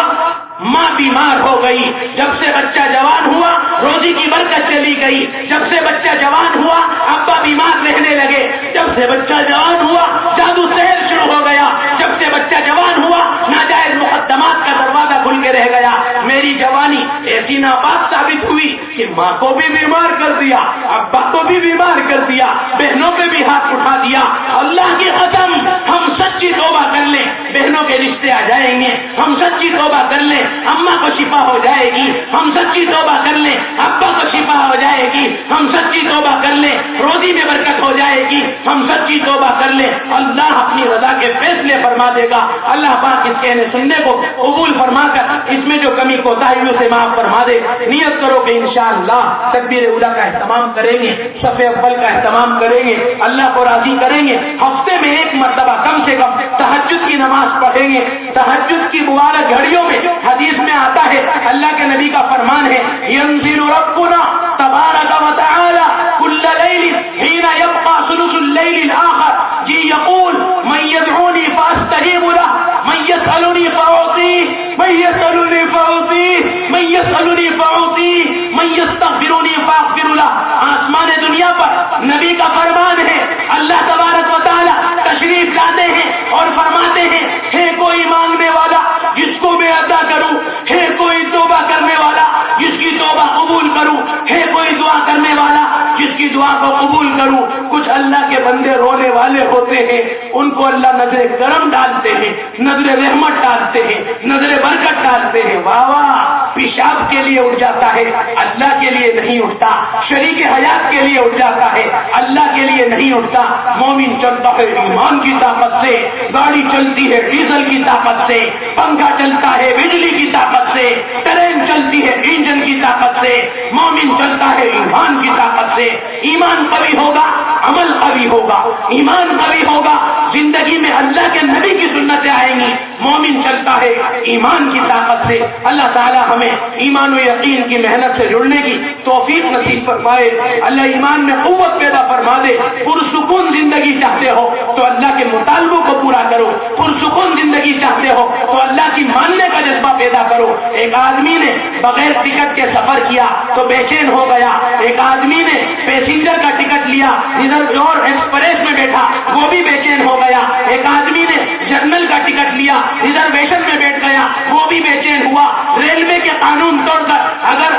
ماں بیمار ہو گئی، جب سے بچہ جوان ہوا روزی کی برکت چلی گئی، جب سے بچہ جوان ہوا ابا بیمار رہنے لگے، جب سے بچہ جوان ہوا جادو سحر شروع ہو گیا، جب سے بچہ جوان ہوا ناجائز مقدمات کا دروازہ کھل کے رہ گیا۔ میری جوانی ایسی ناپاک ثابت ہوئی کہ ماں کو بھی بیمار کر دیا، ابا کو بھی بیمار کر دیا، بہنوں پہ بھی ہاتھ اٹھا دیا۔ اللہ کی قسم ہم سچی توبہ کر لیں بہنوں کے رشتے آ جائیں گے، ہم سچی توبہ کر لیں اماں کو شفا ہو جائے گی، ہم سچی توبہ کر لیں ابا کو شفا ہو جائے گی ہم سچی توبہ کر لیں، روزی میں برکت ہو جائے گی ہم سچی توبہ کر لیں، اللہ اپنی رضا کے فیصلے فرما دے گا۔ اللہ پاک اس کہنے سننے کو قبول فرما کر اس میں جو کمی کوتاہیوں سے معاف فرما دے۔ نیت کرو کہ انشاءاللہ تکبیر اولیٰ کا اہتمام کریں گے، صف اول کا اہتمام کریں گے، اللہ کو راضی کریں گے، ہفتے میں ایک مرتبہ کم سے کم تہجد کی نماز پڑھیں گے۔ تہجد کی مبارک گھڑیوں میں حدیث میں آتا ہے، اللہ کے نبی کا فرمان ہے، ينزل ربنا تبارک و تعالی كل ليل حين يبقى ثلث الليل الآخر جی يقول من يدعوني فاستجيب له من يسألني فأعطيه من يسألني فأعطيه من يسألني فأعطيه من يستغفرني فأغفر له۔ آسمان دنیا پر نبی کا فرمان ہے، اللہ تبارک و تعالی تشریف لاتے ہیں اور فرماتے ہیں، ہے کوئی مانگنے والا جس کو میں عطا کروں، ہے کوئی توبہ کرنے والا جس کی توبہ قبول کروں، ہے کوئی دعا کرنے والا جس کی دعا کو قبول کروں۔ کچھ اللہ کے بندے رونے والے ہوتے ہیں، ان کو اللہ نظر کرم ڈالتے ہیں، نظر رحمت ڈالتے ہیں، نظر برکت ڈالتے ہیں۔ واہ واہ، پیشاب کے لیے اٹھ جاتا ہے، اللہ کے لیے نہیں اٹھتا، شریک حیات کے لیے اٹھ جاتا ہے، اللہ کے لیے نہیں اٹھتا۔ مومن چلتا ہے ایمان کی طاقت سے، گاڑی چلتی ہے ڈیزل کی طاقت سے، پنکھا چلتا ہے بجلی کی طاقت سے، ٹرین چلتی ہے انجن کی طاقت سے، مومن چلتا ہے ایمان کی طاقت سے۔ ایمان قوی ہوگا، عمل قوی ہوگا، ایمان قوی ہوگا، زندگی میں اللہ کے نبی کی سنتیں آئیں گی۔ مومن چلتا ہے ایمان کی طاقت سے۔ اللہ تعالی ہمیں ایمان و یقین کی محنت سے جڑنے کی توفیق نصیب فرمائے۔ اللہ ایمان میں قوت پیدا فرما دے۔ پرسکون زندگی چاہتے ہو تو اللہ کے مطالبوں کو پورا کرو، پرسکون زندگی چاہتے ہو تو اللہ کی ماننے کا جذبہ پیدا کرو۔ ایک آدمی نے بغیر ٹکٹ کے سفر کیا تو بے چین ہو گیا، ایک آدمی نے پیسنجر کا ٹکٹ لیا ادھر اور ایکسپریس میں بیٹھا وہ بھی بے چین ہو گیا، ایک آدمی نے جنرل کا ٹکٹ لیا ریزرویشن میں بیٹھ گیا وہ بھی بے چین ہوا۔ ریلوے کے قانون توڑ کر اگر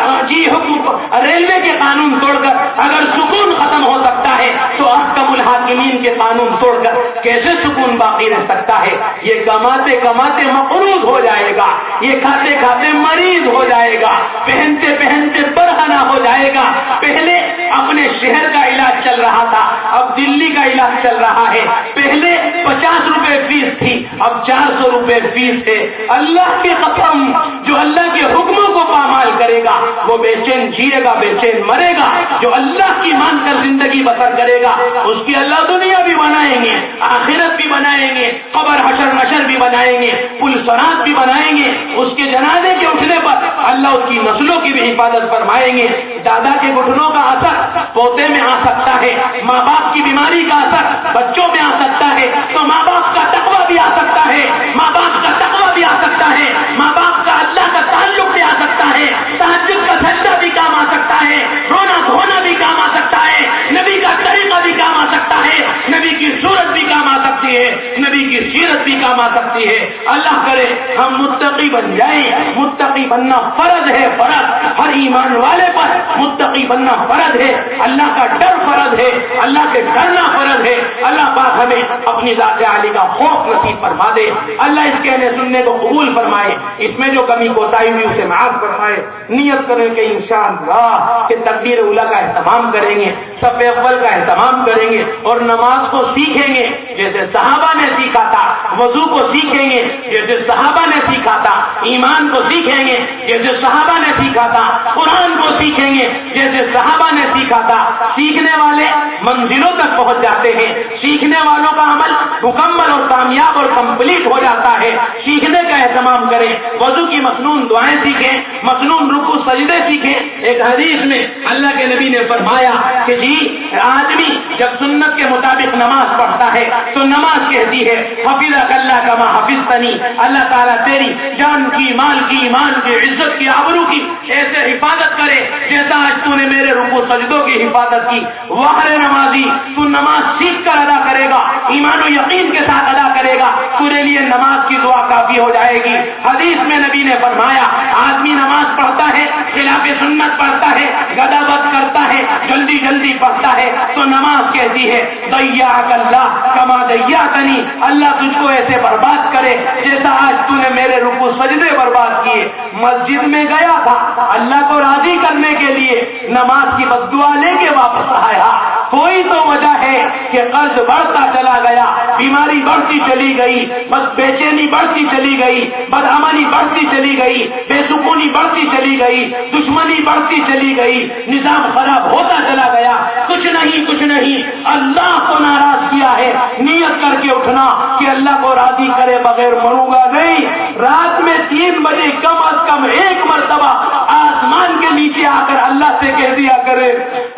ریلوے کے قانون توڑ کر اگر سکون ختم ہو سکتا ہے تو احکم الحاکمین کے قانون توڑ کر کیسے سکون باقی رہ سکتا ہے؟ یہ کماتے کماتے مقروض ہو جائے گا، یہ کھاتے کھاتے مریض ہو جائے گا، پہنتے پہنتے برہنہ ہو جائے گا۔ پہلے اپنے شہر کا علاج چل رہا تھا، اب دلی کا علاج چل رہا ہے۔ پہلے 50 روپے فیس تھی، اب 400 روپے فیس ہے۔ اللہ کی قسم، جو اللہ کے حکموں کو پامال کرے گا وہ بے چین جیے گا، بے چین مرے گا۔ جو اللہ کی مان کر زندگی بسر کرے گا اس کی اللہ دنیا بھی بنائیں گے، آخرت بھی بنائیں گے، قبر حشر نشر بھی بنائیں گے، پل صراط بھی بنائیں گے۔ اس کے جنازے کے اٹھنے پر اللہ اس کی نسلوں کی بھی حفاظت فرمائیں گے۔ دادا کے گھٹنوں کا اثر پوتے میں آ سکتا ہے، ماں باپ کی بیماری کا اثر بچوں میں آ سکتا ہے، تو ماں باپ کا تقویٰ بھی آ سکتا ہے، ماں باپ کا تقویٰ بھی آ سکتا ہے، ماں باپ کا اللہ کا تعلق بھی آ سکتا ہے، تہجد کا سجدہ بھی کام آ سکتا ہے، رونا دھونا بھی کام آ سکتا ہے، نبی کا طریقہ بھی کام آ سکتا ہے، نبی کی صورت بھی کام آ سکتی ہے، نبی کی سیرت بھی کام آ سکتی ہے۔ اللہ کرے ہم متقی بن جائیں۔ متقی بننا فرض ہے، فرض ہر ایمان والے پر متقی بننا فرض ہے، اللہ کا ڈر فرض ہے، اللہ سے ڈرنا فرض ہے۔ اللہ پاک ہمیں اپنی ذات عالی کا خوف نصیب فرما دے۔ اللہ اس کہنے سننے کو قبول فرمائے، اس میں جو کمی کوتاہی ہوئی اسے معاف فرمائے۔ نیت کریں کہ انشاءاللہ کہ تکبیر اولیٰ کا اہتمام کریں گے، صف اول کا اہتمام کریں گے اور نماز کو سیکھیں گے جیسے صحابہ نے سیکھا تھا، وضو کو سیکھیں گے جیسے صحابہ نے سیکھا تھا، ایمان کو سیکھیں گے جیسے صحابہ نے سیکھا تھا، قرآن کو سیکھیں گے جیسے صحابہ نے سیکھا تھا۔ سیکھنے والے منزلوں تک پہنچ جاتے ہیں، سیکھنے والوں کا عمل مکمل اور کامیاب اور کمپلیٹ ہو جاتا ہے۔ سیکھنے کا اہتمام کریں، وضو کی مصنون دعائیں سیکھیں، مصنون رکوع سجدے سیکھیں۔ ایک حدیث میں اللہ کے نبی نے فرمایا کہ جی آدمی جب سنت کے مطابق نماز پڑھتا ہے تو نماز کہتی ہے حفظک اللہ کما حفظتنی، اللہ تعالیٰ تیری جان کی، مال کی، ایمان کی، عزت کی، آبرو کی ایسے حفاظت کرے جیسا آج تو نے میرے رکوع سجدوں کی حفاظت کی۔ واہر نمازی، تو نماز سیکھ کر ادا کرے گا، ایمان و یقین کے ساتھ ادا کرے گا، تیرے لیے نماز کی دعا کافی ہو جائے گی۔ حدیث میں نبی نے فرمایا آدمی نماز پڑھتا ہے، خلاف سنت پڑھتا ہے، غداوت کرتا ہے، جلدی جلدی پڑھتا ہے، تو نماز کہتی ہے ضیعک اللہ کما ضیعتنی، اللہ تجھ کو ایسے برباد کرے جیسا آج تو نے میرے رکوع سجدے برباد کیے۔ مسجد میں گیا تھا اللہ کو راضی کرنے کے لیے، نماز کی بد دعا لے کے واپس آیا، کوئی تو وجہ ہے کہ قرض بڑھتا چلا گیا، بیماری بڑھتی چلی گئی، بس بے چینی بڑھتی چلی گئی، بدامنی بڑھتی چلی گئی، بے سکونی بڑھتی چلی گئی، دشمنی بڑھتی چلی گئی، نظام خراب ہوتا چلا گیا۔ کچھ نہیں اللہ کو ناراض کیا ہے، نیت کر کے اٹھنا کہ اللہ کو راضی کرے بغیر مروں گا نہیں۔ رات میں 3 بجے کم از کم 1 مرتبہ آسمان کے نیچے آ کر اللہ سے کہہ دیا کرے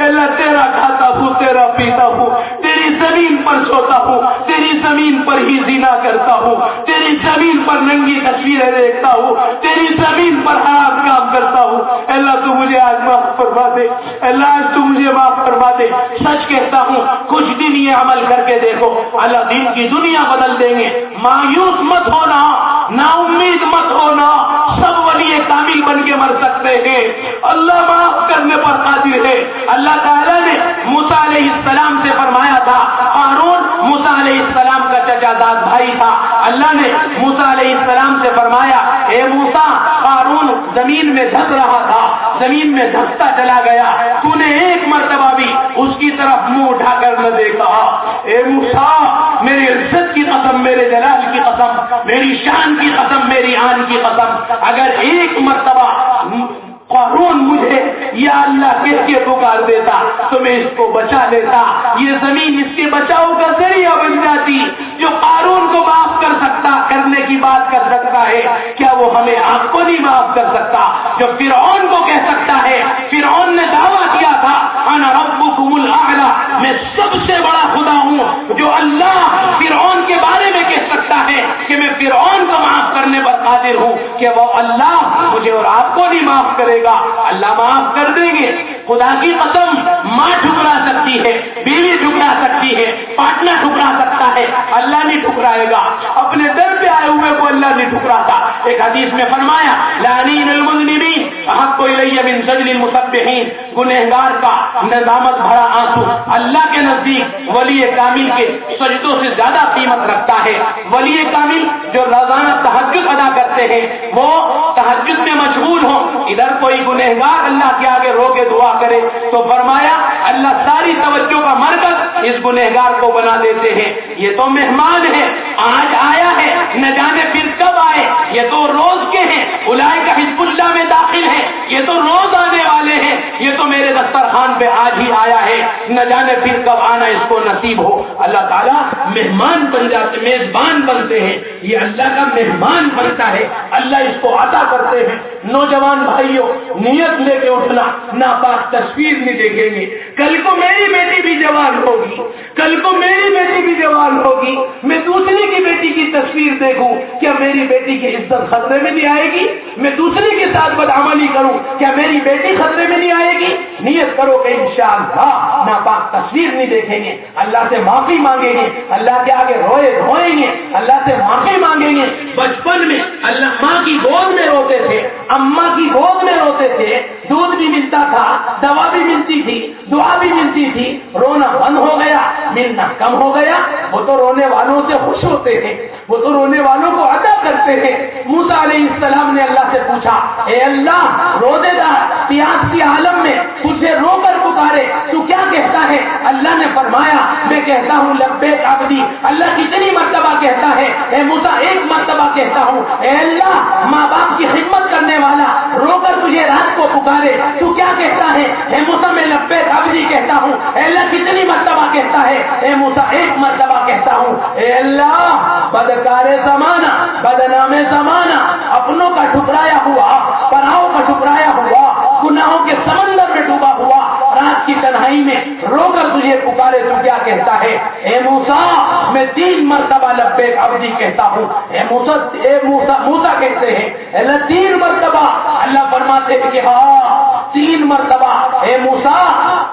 اللہ تیرا کھاتا ہوں، تیرا پیتا ہوں، تیری زمین پر سوتا ہوں، تیری زمین پر ہی زنا کرتا ہوں، تیری زمین پر ننگی تصویریں دیکھتا ہوں، تیری زمین پر حرام کام کرتا ہوں، اللہ تو مجھے آج معاف فرما دے، اللہ آج تو مجھے معاف فرما دے۔ سچ کہتا ہوں کچھ دن یہ عمل کر کے دیکھو، اللہ دین کی دنیا بدل دیں گے۔ مایوس مت ہونا، نا امید مت ہونا، سب ولی کامل بن کے مر سکتے ہیں، اللہ معاف کرنے پر قادر ہے۔ اللہ تعالیٰ نے موسیٰ علیہ السلام سے فرمایا تھا، قارون موسیٰ علیہ السلام کا چچا زاد بھائی تھا، اللہ نے موسیٰ علیہ السلام سے فرمایا اے موسیٰ قارون زمین میں دھس رہا تھا، زمین میں دھستا چلا گیا، تو نے 1 مرتبہ بھی اس کی طرف منہ اٹھا کر نہ دیکھا۔ اے موسیٰ میری عزت کی قسم، میرے جلال کی قسم، میری شان کی قسم، میری آن کی قسم، اگر 1 مرتبہ قارون مجھے یا اللہ کہہ کے پکار دیتا تو میں اس کو بچا لیتا، یہ زمین اس کے بچاؤ کا ذریعہ بن جاتی۔ جو قارون کو معاف کر سکتا، کرنے کی بات کر سکتا ہے، کیا وہ ہمیں آپ کو نہیں معاف کر سکتا؟ جو فرعون کو کہہ سکتا ہے، فرعون نے دعویٰ کیا تھا انا ربکم الاعلی، میں سب سے بڑا خدا ہوں، جو اللہ فرعون کے بارے میں کہہ سکتا ہے کہ میں فرعون کو معاف کرنے پر قادر ہوں، کہ وہ اللہ مجھے اور آپ کو نہیں معاف کرے گا، اللہ معاف کر دیں گے۔ خدا کی قسم ماں ٹھکرا سکتی ہے، بیوی ٹھکرا سکتی ہے، پارٹنر ٹھکرا سکتا ہے، اللہ نہیں ٹھکرائے گا، اپنے در پہ آئے ہوئے کو اللہ نہیں ٹھکراتا۔ ایک حدیث میں فرمایا لعنین المذنبین احق الی من سجل المسبحین، گنہگار کا ندامت بھرا آنسو اللہ کے نزدیک ولی کامل کے سجدوں سے زیادہ قیمت رکھتا ہے۔ ولی کامل جو روزانہ تہجد ادا کرتے ہیں، وہ تہجد میں مشغول ہوں، ادھر کوئی گنہگار اللہ کے آگے رو کے دعا کرے تو فرمایا اللہ ساری توجہ کا مرکز اس گنہگار کو بنا دیتے ہیں۔ یہ تو مہمان ہے، آج آیا ہے، نہ جانے پھر کب آئے، یہ تو روز کے ہیں، اولئک حزب اللہ میں داخل ہے، یہ تو روز آنے والے ہیں، یہ تو میرے دسترخوان پہ آج ہی آیا ہے، نہ جانے پھر کب آنا اس کو نصیب ہو۔ اللہ تعالیٰ مہمان بن جاتے، میزبان بنتے ہیں، یہ اللہ کا مہمان بنتا ہے، اللہ اس کو عطا کرتے ہیں۔ نوجوان بھائیوں نیت لے کے اٹھنا، ناپاک تصویر نہیں دیکھیں گے، کل کو میری بیٹی بھی جوان ہوگی، کل کو میری بیٹی بھی جوان ہوگی، میں دوسرے کی بیٹی کی تصویر دیکھوں، کیا میری بیٹی کی عزت خطرے میں نہیں آئے گی؟ میں دوسرے کے ساتھ بدعملی کروں، کیا میری بیٹی خطرے میں نہیں آئے گی؟ نیت کرو کہ انشاءاللہ ناپاک تصویر نہیں دیکھیں گے، اللہ سے معافی مانگیں گے، اللہ کے آگے روئیں گے، اللہ سے معافی مانگیں گے۔ بچپن میں اللہ ماں کی گود میں روتے تھے، اماں کی گود میں روتے تھے، دودھ بھی ملتا تھا، دوا بھی ملتی تھی، دعا بھی ملتی تھی، رونا بند ہو گیا، ملنا کم ہو گیا، وہ تو رونے والوں سے خوش ہوتے ہیں، وہ تو رونے والوں کو عطا کرتے ہیں۔ موسیٰ علیہ السلام نے اللہ سے پوچھا اے اللہ روزے دار پیاس کی عالم میں تجھے رو کر پکارے تو کیا کہتا ہے؟ اللہ نے فرمایا میں کہتا ہوں لبیک عبدی۔ اللہ کتنی مرتبہ کہتا ہے؟ اے موسیٰ 1 مرتبہ کہتا ہوں۔ اے اللہ ماں باپ کی خدمت کرنے والا رو کر تجھے رات کو پکارے تو کیا کہتا ہے؟ اے موسیٰ میں لبیک عبدی کہتا ہوں۔ اے اللہ کتنی مرتبہ کہتا ہے؟ اے موسیٰ 1 مرتبہ کہتا ہوں۔ اے اللہ بدکار زمانہ، بدنام زمانہ، اپنوں کا ٹھکرایا ہوا، پراؤں کا ٹھکرایا ہوا، گناہوں کے سمندر میں ڈوبا ہوا، رات کی تنہائی میں رو کر تجھے پکارے تو کیا کہتا ہے؟ اے موسیٰ میں 3 مرتبہ لبیک عبدی کہتا ہوں۔ اے موسیٰ کہتے ہیں اللہ 3 مرتبہ، اللہ فرماتے ہیں کہ ہاں 3 مرتبہ۔ اے موسیٰ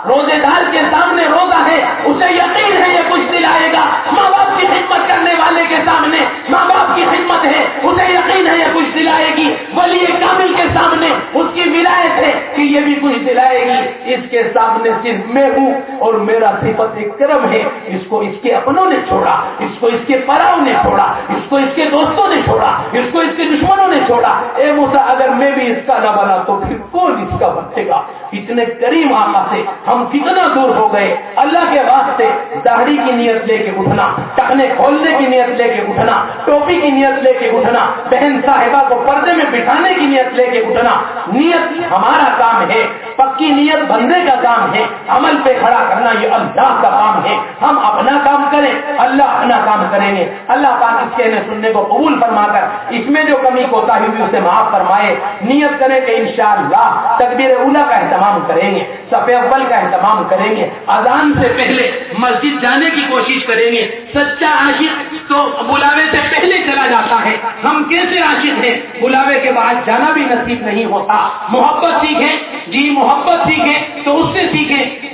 روزے دار کے سامنے روزہ ہے، اسے یقین ہے یہ کچھ دلائے گا، ماں باپ کی خدمت کرنے والے کے سامنے ماں باپ کی خدمت ہے، اسے یقین ہے یہ کچھ دلائے گی، ولی کامل کے سامنے اس کی ولایت ہے کہ یہ بھی کچھ کھلائے گی. اس کے سامنے صرف میں ہوں اور میرا صفت کرم ہے. اس کو اس کے اپنوں نے چھوڑا, اس کو اس کے پراؤں نے چھوڑا, اس کو اس کے دوستوں نے چھوڑا, اس کو اس کے دشمنوں نے چھوڑا. اے موسیٰ اگر میں بھی اس کا نہ بنا تو پھر کون اس کا بنے گا؟ اتنے کریم آقا سے ہم کتنا دور ہو گئے. اللہ کے واسطے داڑھی کی نیت لے کے اٹھنا, ٹخنے کھولنے کی نیت لے کے اٹھنا, ٹوپی کی نیت لے کے اٹھنا, بہن صاحبہ کو پردے میں بٹھانے کی نیت لے کے اٹھنا, نیت ہمارا کام ہے, پکی نیت بندے کا کام ہے, عمل پہ کھڑا کرنا یہ اللہ کا کام ہے. ہم اپنا کام کریں, اللہ اپنا کام کریں گے. اللہ پاک اس کہنے سننے کو قبول فرما کر اس میں جو کمی کوتاہی ہوئی اسے معاف فرمائے. نیت کریں کہ انشاءاللہ تکبیر اولیٰ کا اہتمام کریں گے, صف اول کا اہتمام کریں گے, اذان سے پہلے مسجد جانے کی کوشش کریں گے. سچا عاشق تو بلاوے سے پہلے چلا جاتا ہے. ہم کیسے عاشق ہیں, بلاوے کے بعد جانا بھی نصیب نہیں ہوتا. محبت سیکھیں جی, محبت سیکھیں تو اس سے سیکھیں.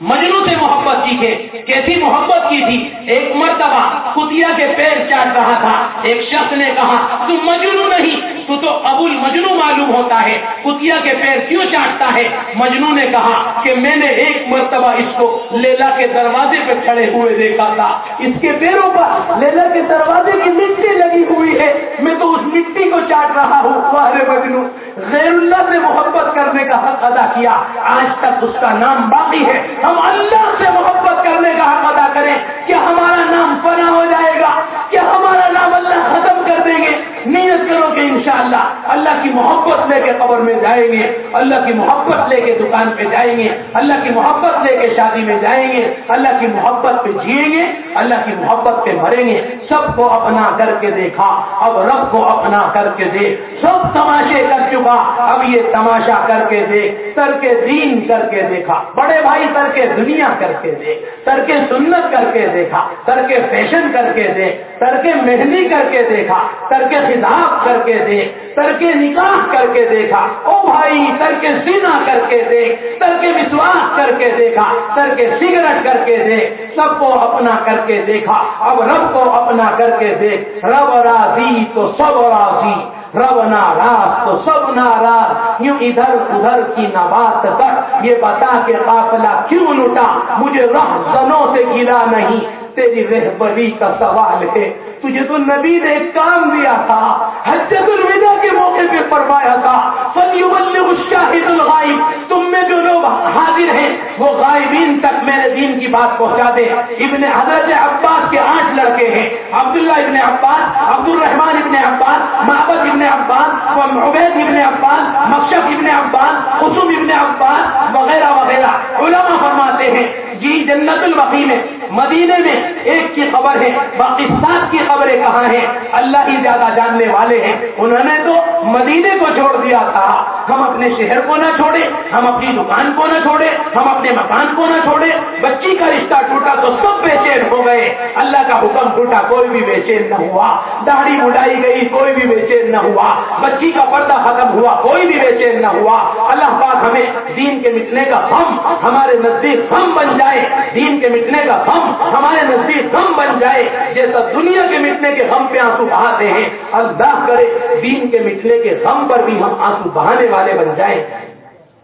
مجنوں سے محبت سیکھے. کیسی محبت کی تھی؟ ایک مرتبہ کتیا کے پیر چاٹ رہا تھا. ایک شخص نے کہا تو مجنوں نہیں, تو ابو المجنوں معلوم ہوتا ہے, کتیا کے پیر کیوں چاٹتا ہے؟ مجنوں نے کہا کہ میں نے ایک مرتبہ اس کو لیلا کے دروازے پہ کھڑے ہوئے دیکھا تھا, اس کے پیروں پر لیلا کے دروازے کی مٹی لگی ہوئی ہے, میں تو اس مٹی کو چاٹ رہا ہوں. واہ مجنوں, غیر اللہ سے محبت کرنے کا حق ادا کیا, آج تک اس کا نام باقی ہے. ہم اللہ سے محبت کرنے کا حق ادا کریں. کیا ہمارا نام فنا ہو جائے گا؟ کیا ہمارا نام اللہ ختم کر دیں گے؟ نیت کرو کہ انشاءاللہ اللہ کی محبت لے کے قبر میں جائیں گے, اللہ کی محبت لے کے دکان پہ جائیں گے, اللہ کی محبت لے کے شادی میں جائیں گے, اللہ کی محبت پہ جیئیں گے, اللہ کی محبت پہ مریں گے. سب کو اپنا کر کے دیکھا, اب رب کو اپنا کر کے دیکھ. سب تماشے کر چکا, اب یہ تماشا کر کے دیکھ. ترک دین کر کے دیکھا, بڑے بھائی ترک دنیا کر کے دیکھ, ترک سنت کر کے دیکھا, ترک فیشن کر کے دیکھ, ترک مہندی کر کے دیکھا, ترک خطاب کر کے دیکھ, ترک نکاح کر کے دیکھا. او بھائی ترک زنا کر کے دیکھ, ترک وشواس کر کے دیکھا, ترک سگریٹ کر کے دیکھ. سب کو اپنا کر کے دیکھا, اب رب کو اپنا کر کے دیکھ. رب راضی تو سب راضی, رب ناراض تو سب ناراض. یوں ادھر ادھر کی نہ بات کر, یہ بتا کہ قافلہ کیوں لٹا, مجھے رہزنوں سے گلا نہیں, تیری رہبری کا سوال ہے. تجھے تو نبی نے ایک کام دیا تھا, حجۃ الوداع کے موقع پہ فرمایا تھا فَلْيُبَلِّغُ الشَّاهِدُ الْغَائِبَ, تم میں جو لوگ حاضر ہیں وہ غائبین تک میرے دین کی بات پہنچا دے. ابن حضرت عباس کے 8 لڑکے ہیں, عبداللہ ابن عباس, عبد الرحمن ابن عباس, معبد ابن عباس, عبید ابن عباس, مکشف ابن عباس, قسم ابن عباس وغیرہ وغیرہ. علماء فرماتے ہیں جی جنت البقیع میں مدینے میں ایک کی خبر ہے, باقی 7 کی خبریں کہاں ہیں اللہ ہی زیادہ جاننے والے ہیں. انہوں نے تو مدینے کو چھوڑ دیا تھا. ہم اپنے شہر کو نہ چھوڑے, ہم اپنی دکان کو نہ چھوڑے, ہم اپنے مکان کو نہ چھوڑے. بچی کا رشتہ ٹوٹا تو سب بے چین ہو گئے, اللہ کا حکم ٹوٹا کوئی بھی بے چین نہ ہوا. داڑھی بڑھائی گئی کوئی بھی بے چین نہ ہوا, بچی کا پردہ ختم ہوا کوئی بھی بے چین نہ ہوا. اللہ پاک ہمیں دین کے مٹنے کا غم ہمارے نزدیک غم بن جائے, دین کے مٹنے کا غم ہمارے نزدیک غم بن جائے. جیسا دنیا کے مٹنے کے غم پہ آنسو بہاتے ہیں, اللہ کرے دین کے مٹنے کے غم پر بھی ہم آنسو بہانے والے بن جائیں.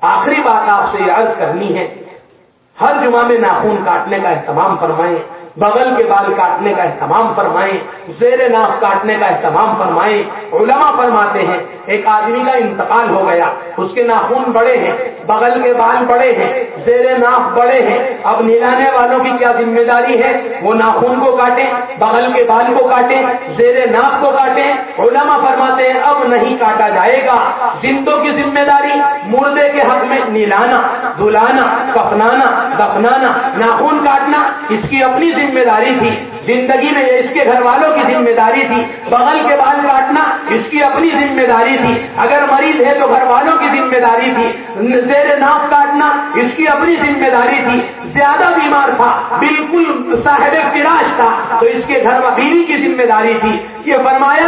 آخری بات آپ سے یہ عرض کرنی ہے, ہر جمعہ میں ناخن کاٹنے کا اہتمام فرمائیں, بغل کے بال کاٹنے کا اہتمام فرمائیں, زیر ناف کاٹنے کا اہتمام فرمائیں. علماء فرماتے ہیں ایک آدمی کا انتقال ہو گیا, اس کے ناخن بڑے ہیں, بغل کے بال بڑے ہیں, زیر ناف بڑے ہیں. اب نہلانے والوں کی کیا ذمہ داری ہے؟ وہ ناخن کو کاٹیں, بغل کے بال کو کاٹیں, زیر ناف کو کاٹیں. علماء فرماتے ہیں اب نہیں کاٹا جائے گا. زندوں کی ذمہ داری مردے کے حق میں نہلانا, دھلانا, کفنانا, دفنانا. ناخن کاٹنا اس کی اپنی ذمہ داری تھی, زندگی میں اس کے گھر والوں کی ذمہ داری تھی. بغل کے بال کاٹنا اس کی اپنی ذمہ داری تھی, اگر مریض ہے تو گھر والوں کی ذمہ داری تھی. زیر ناف کاٹنا اس کی اپنی ذمہ داری تھی. زیادہ بیمار تھا, بالکل صاحب فراش تھا, تو اس کے گھر بیوی کی ذمہ داری تھی. یہ فرمایا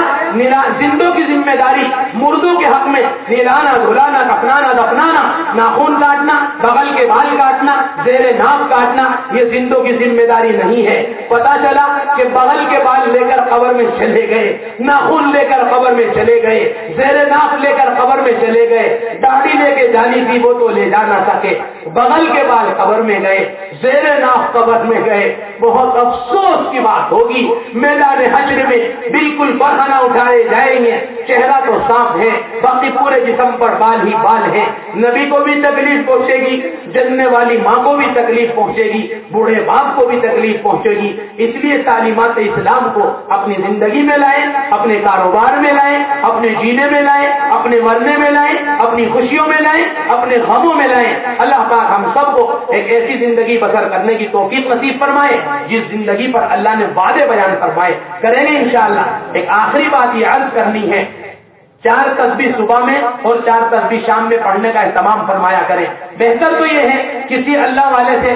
زندوں کی ذمہ داری مردوں کے حق میں نہلانا, دھلانا, کفنانا, دفنانا, ناخن کاٹنا, بغل کے بال کاٹنا, زیر ناف کاٹنا, یہ زندوں کی ذمہ داری نہیں ہے. پتا چلا کہ بغل کے بال لے کر قبر میں چلے گئے, ناخن لے کر قبر میں چلے گئے, زیر ناف لے کر قبر میں چلے گئے, داڑھی لے کے جانی تھی وہ تو لے جا نہ سکے, بغل کے بال قبر میں گئے, زیر ناف قبر میں گئے. بہت افسوس کی بات ہوگی, میدان حشر میں بالکل برہنہ اٹھائے جائیں گے, چہرہ تو صاف ہے, باقی پورے جسم پر بال ہی بال ہے. نبی کو بھی تکلیف پہنچے گی, جننے والی ماں کو بھی تکلیف پہنچے گی, بوڑھے باپ کو بھی تکلیف پہنچے گی. اس لیے تعلیمات اسلام کو اپنی زندگی میں لائیں, اپنے کاروبار میں لائیں, اپنے جینے میں لائیں, اپنے مرنے میں لائیں, اپنی خوشیوں میں لائیں, اپنے غموں میں لائیں. اللہ پاک ہم سب کو ایک ایسی زندگی بسر کرنے کی توفیق نصیب فرمائے جس زندگی پر اللہ نے وعدے بیان فرمائے. کریں گے انشاءاللہ. ایک آخری بات یہ عرض کرنی ہے, 4 تسبیح صبح میں اور 4 تسبیح شام میں پڑھنے کا اہتمام فرمایا کریں. بہتر تو یہ ہے کسی اللہ والے سے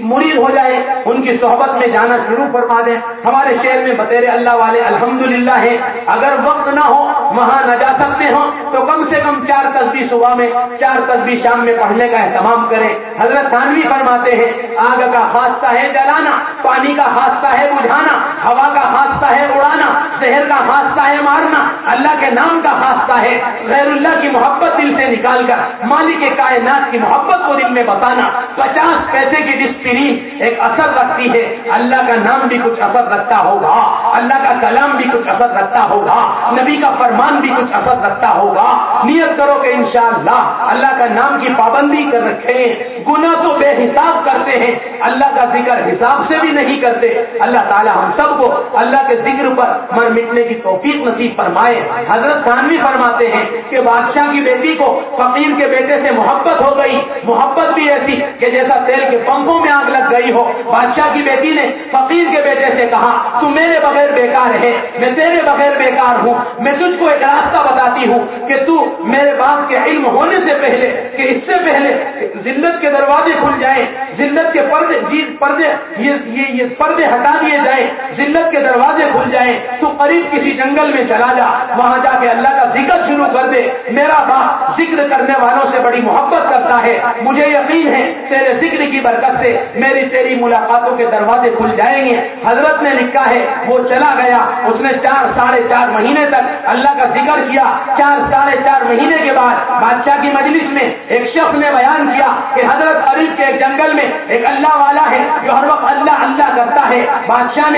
مرید ہو جائے, ان کی صحبت میں جانا شروع فرما دیں. ہمارے شہر میں بطیر اللہ والے الحمدللہ ہے. اگر وقت نہ ہو, وہاں نہ جا سکتے ہوں تو کم سے کم 4 تسبیح صبح میں 4 تسبیح شام میں پڑھنے کا اہتمام کریں. حضرت تھانوی فرماتے ہیں, آگ کا خاصہ ہے جلانا, پانی کا خاصہ ہے بجھانا, ہوا کا خاصہ ہے اڑانا, زہر کا خاصہ ہے مارنا, اللہ کے نام کا خاصہ ہے غیر اللہ کی محبت دل سے نکال کر مالک کائنات کی محبت کو دل میں بتانا. 50 پیسے کی ڈسپلین ایک اثر رکھتی ہے. اللہ کا نام بھی کچھ اثر رکھتا ہوگا, اللہ کا کلام بھی کچھ اثر رکھتا ہوگا, نبی کا فرمان بھی کچھ اثر رکھتا ہوگا. نیت کرو کہ انشاءاللہ اللہ کا نام کی پابندی کر رکھیں. گناہ تو بے حساب کرتے ہیں, اللہ کا ذکر حساب سے بھی نہیں کرتے. اللہ تعالی ہم سب کو اللہ کے ذکر پر مر مٹنے کی توفیق نصیب فرمائے. حضرت تھانوی فرماتے ہیں کہ بادشاہ کی بیٹی کو فقیر کے بیٹے سے محبت ہو گئی, محبت بھی ایسی کہ جیسا تیل کے پنکھوں میں آگ لگ گئی ہو. بادشاہ کی بیٹی نے فقیر کے بیٹے سے کہا, تو میرے بغیر بیکار ہے, میں تیرے بغیر بیکار ہوں, میں تجھ کو ایک راستہ بتاتی ہوں کہ تو میرے باپ کے علم ہونے سے پہلے, کہ اس سے پہلے ذلت کے دروازے کھل جائیں, ذلت کے پردے ہٹا دیے جائیں, ذلت کے دروازے کھل جائیں, تو قریب کسی جنگل میں چلا جا, وہاں جا کے اللہ کا ذکر شروع کر دے. میرا باپ ذکر کرنے والوں سے بڑی محبت کرتا ہے, مجھے یقین ہے تیرے ذکر کی برکت سے میری تیری ملاقاتوں کے دروازے کھل جائیں گے. حضرت نے لکھا ہے وہ چلا گیا, اس نے 4-4.5 مہینے تک اللہ کا ذکر کیا. 4-4.5 مہینے کے بعد بادشاہ کی مجلس میں ایک شخص نے بیان کیا کہ حضرت قریب کے ایک جنگل میں ایک اللہ والا ہے جو ہر وقت اللہ اللہ کرتا ہے. بادشاہ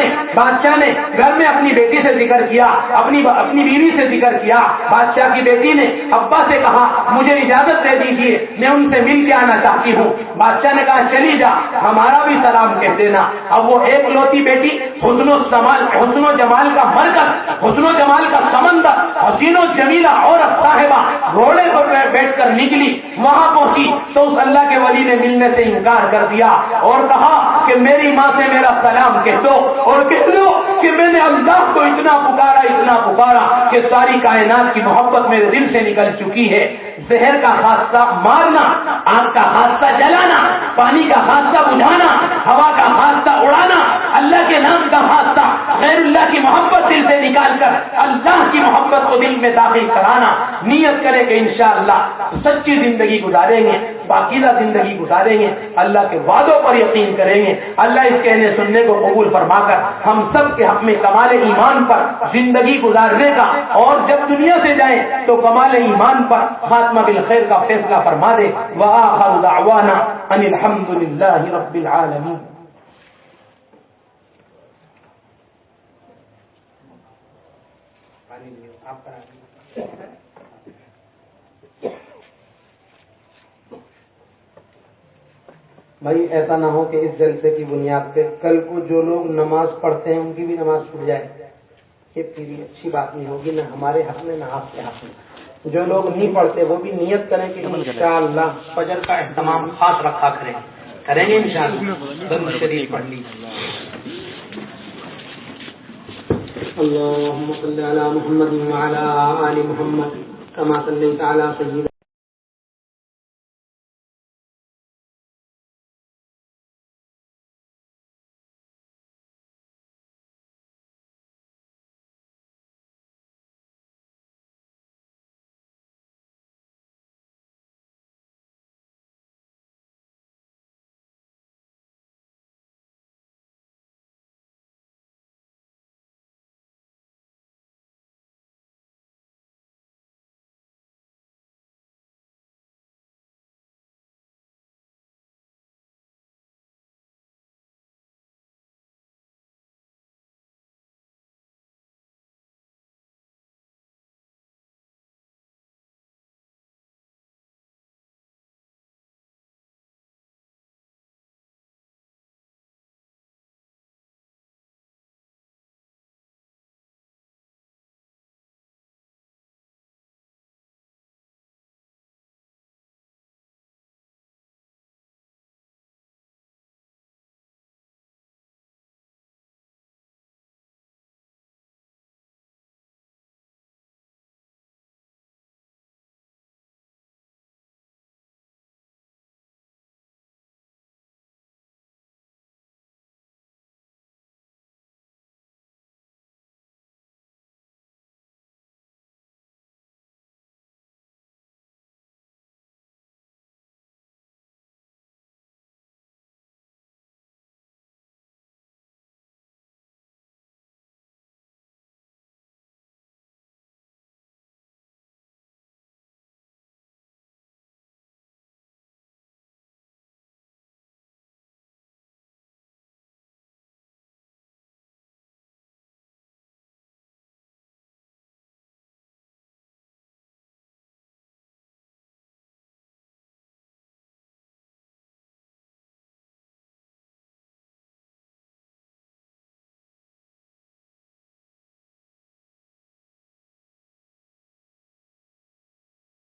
نے گھر میں اپنی بیٹی سے ذکر کیا, اپنی بیوی سے ذکر کیا. بادشاہ کی بیٹی نے ابا سے کہا مجھے اجازت دے دیجیے, میں ان سے مل کے آنا چاہتی ہوں. بادشاہ نے کہا چلی جا, ہمارا بھی سلام کہہ دینا. اب وہ ایک لوتی بیٹی حسن و جمال کا مرکز, حسن و جمال کا سمندر, حسین و جمیلہ عورت صاحبہ گھوڑے پر بیٹھ کر نکلی. وہاں پہنچی تو اس اللہ کے ولی نے ملنے سے انکار کر دیا اور کہا کہ میری ماں سے میرا سلام کہہ دو اور کہہ دو کہ میں نے اللہ کو اتنا پکارا کہ ساری کائنات کی محبت میرے دل سے نکل چکی ہے. زہر کا خاصہ مارنا, آگ کا خاصہ جلانا, پانی کا خاصہ بجھانا, ہوا کا خاصہ اڑانا, اللہ کے نام کا خاصہ غیر اللہ کی محبت دل سے نکال کر اللہ کی محبت کو دل میں داخل کرانا. نیت کرے کہ انشاءاللہ سچی زندگی گزاریں گے, باقیدہ زندگی گزاریں گے, اللہ کے وعدوں پر یقین کریں گے. اللہ اس کہنے سننے کو قبول فرما کر ہم سب کے حق میں کمال ایمان پر زندگی گزارنے کا, اور جب دنیا سے جائیں تو کمال ایمان پر خاتمہ بالخیر کا فیصلہ فرما دے. وآخر دعوانا ان الحمد للہ رب العالمین. بھائی ایسا نہ ہو کہ اس جلسے کی بنیاد پہ کل کو جو لوگ نماز پڑھتے ہیں ان کی بھی نماز چھوٹ جائے. یہ پھر اچھی بات نہیں ہوگی, نہ ہمارے حق میں نہ آپ کے حق میں. جو لوگ نہیں پڑھتے وہ بھی نیت کریں کہ انشاءاللہ فجر کا اہتمام خاص رکھا کریں گے انشاءاللہ. درود شریف پڑھ لیجیے. اللهم صل على محمد وعلى آل محمد كما صليت على سيدنا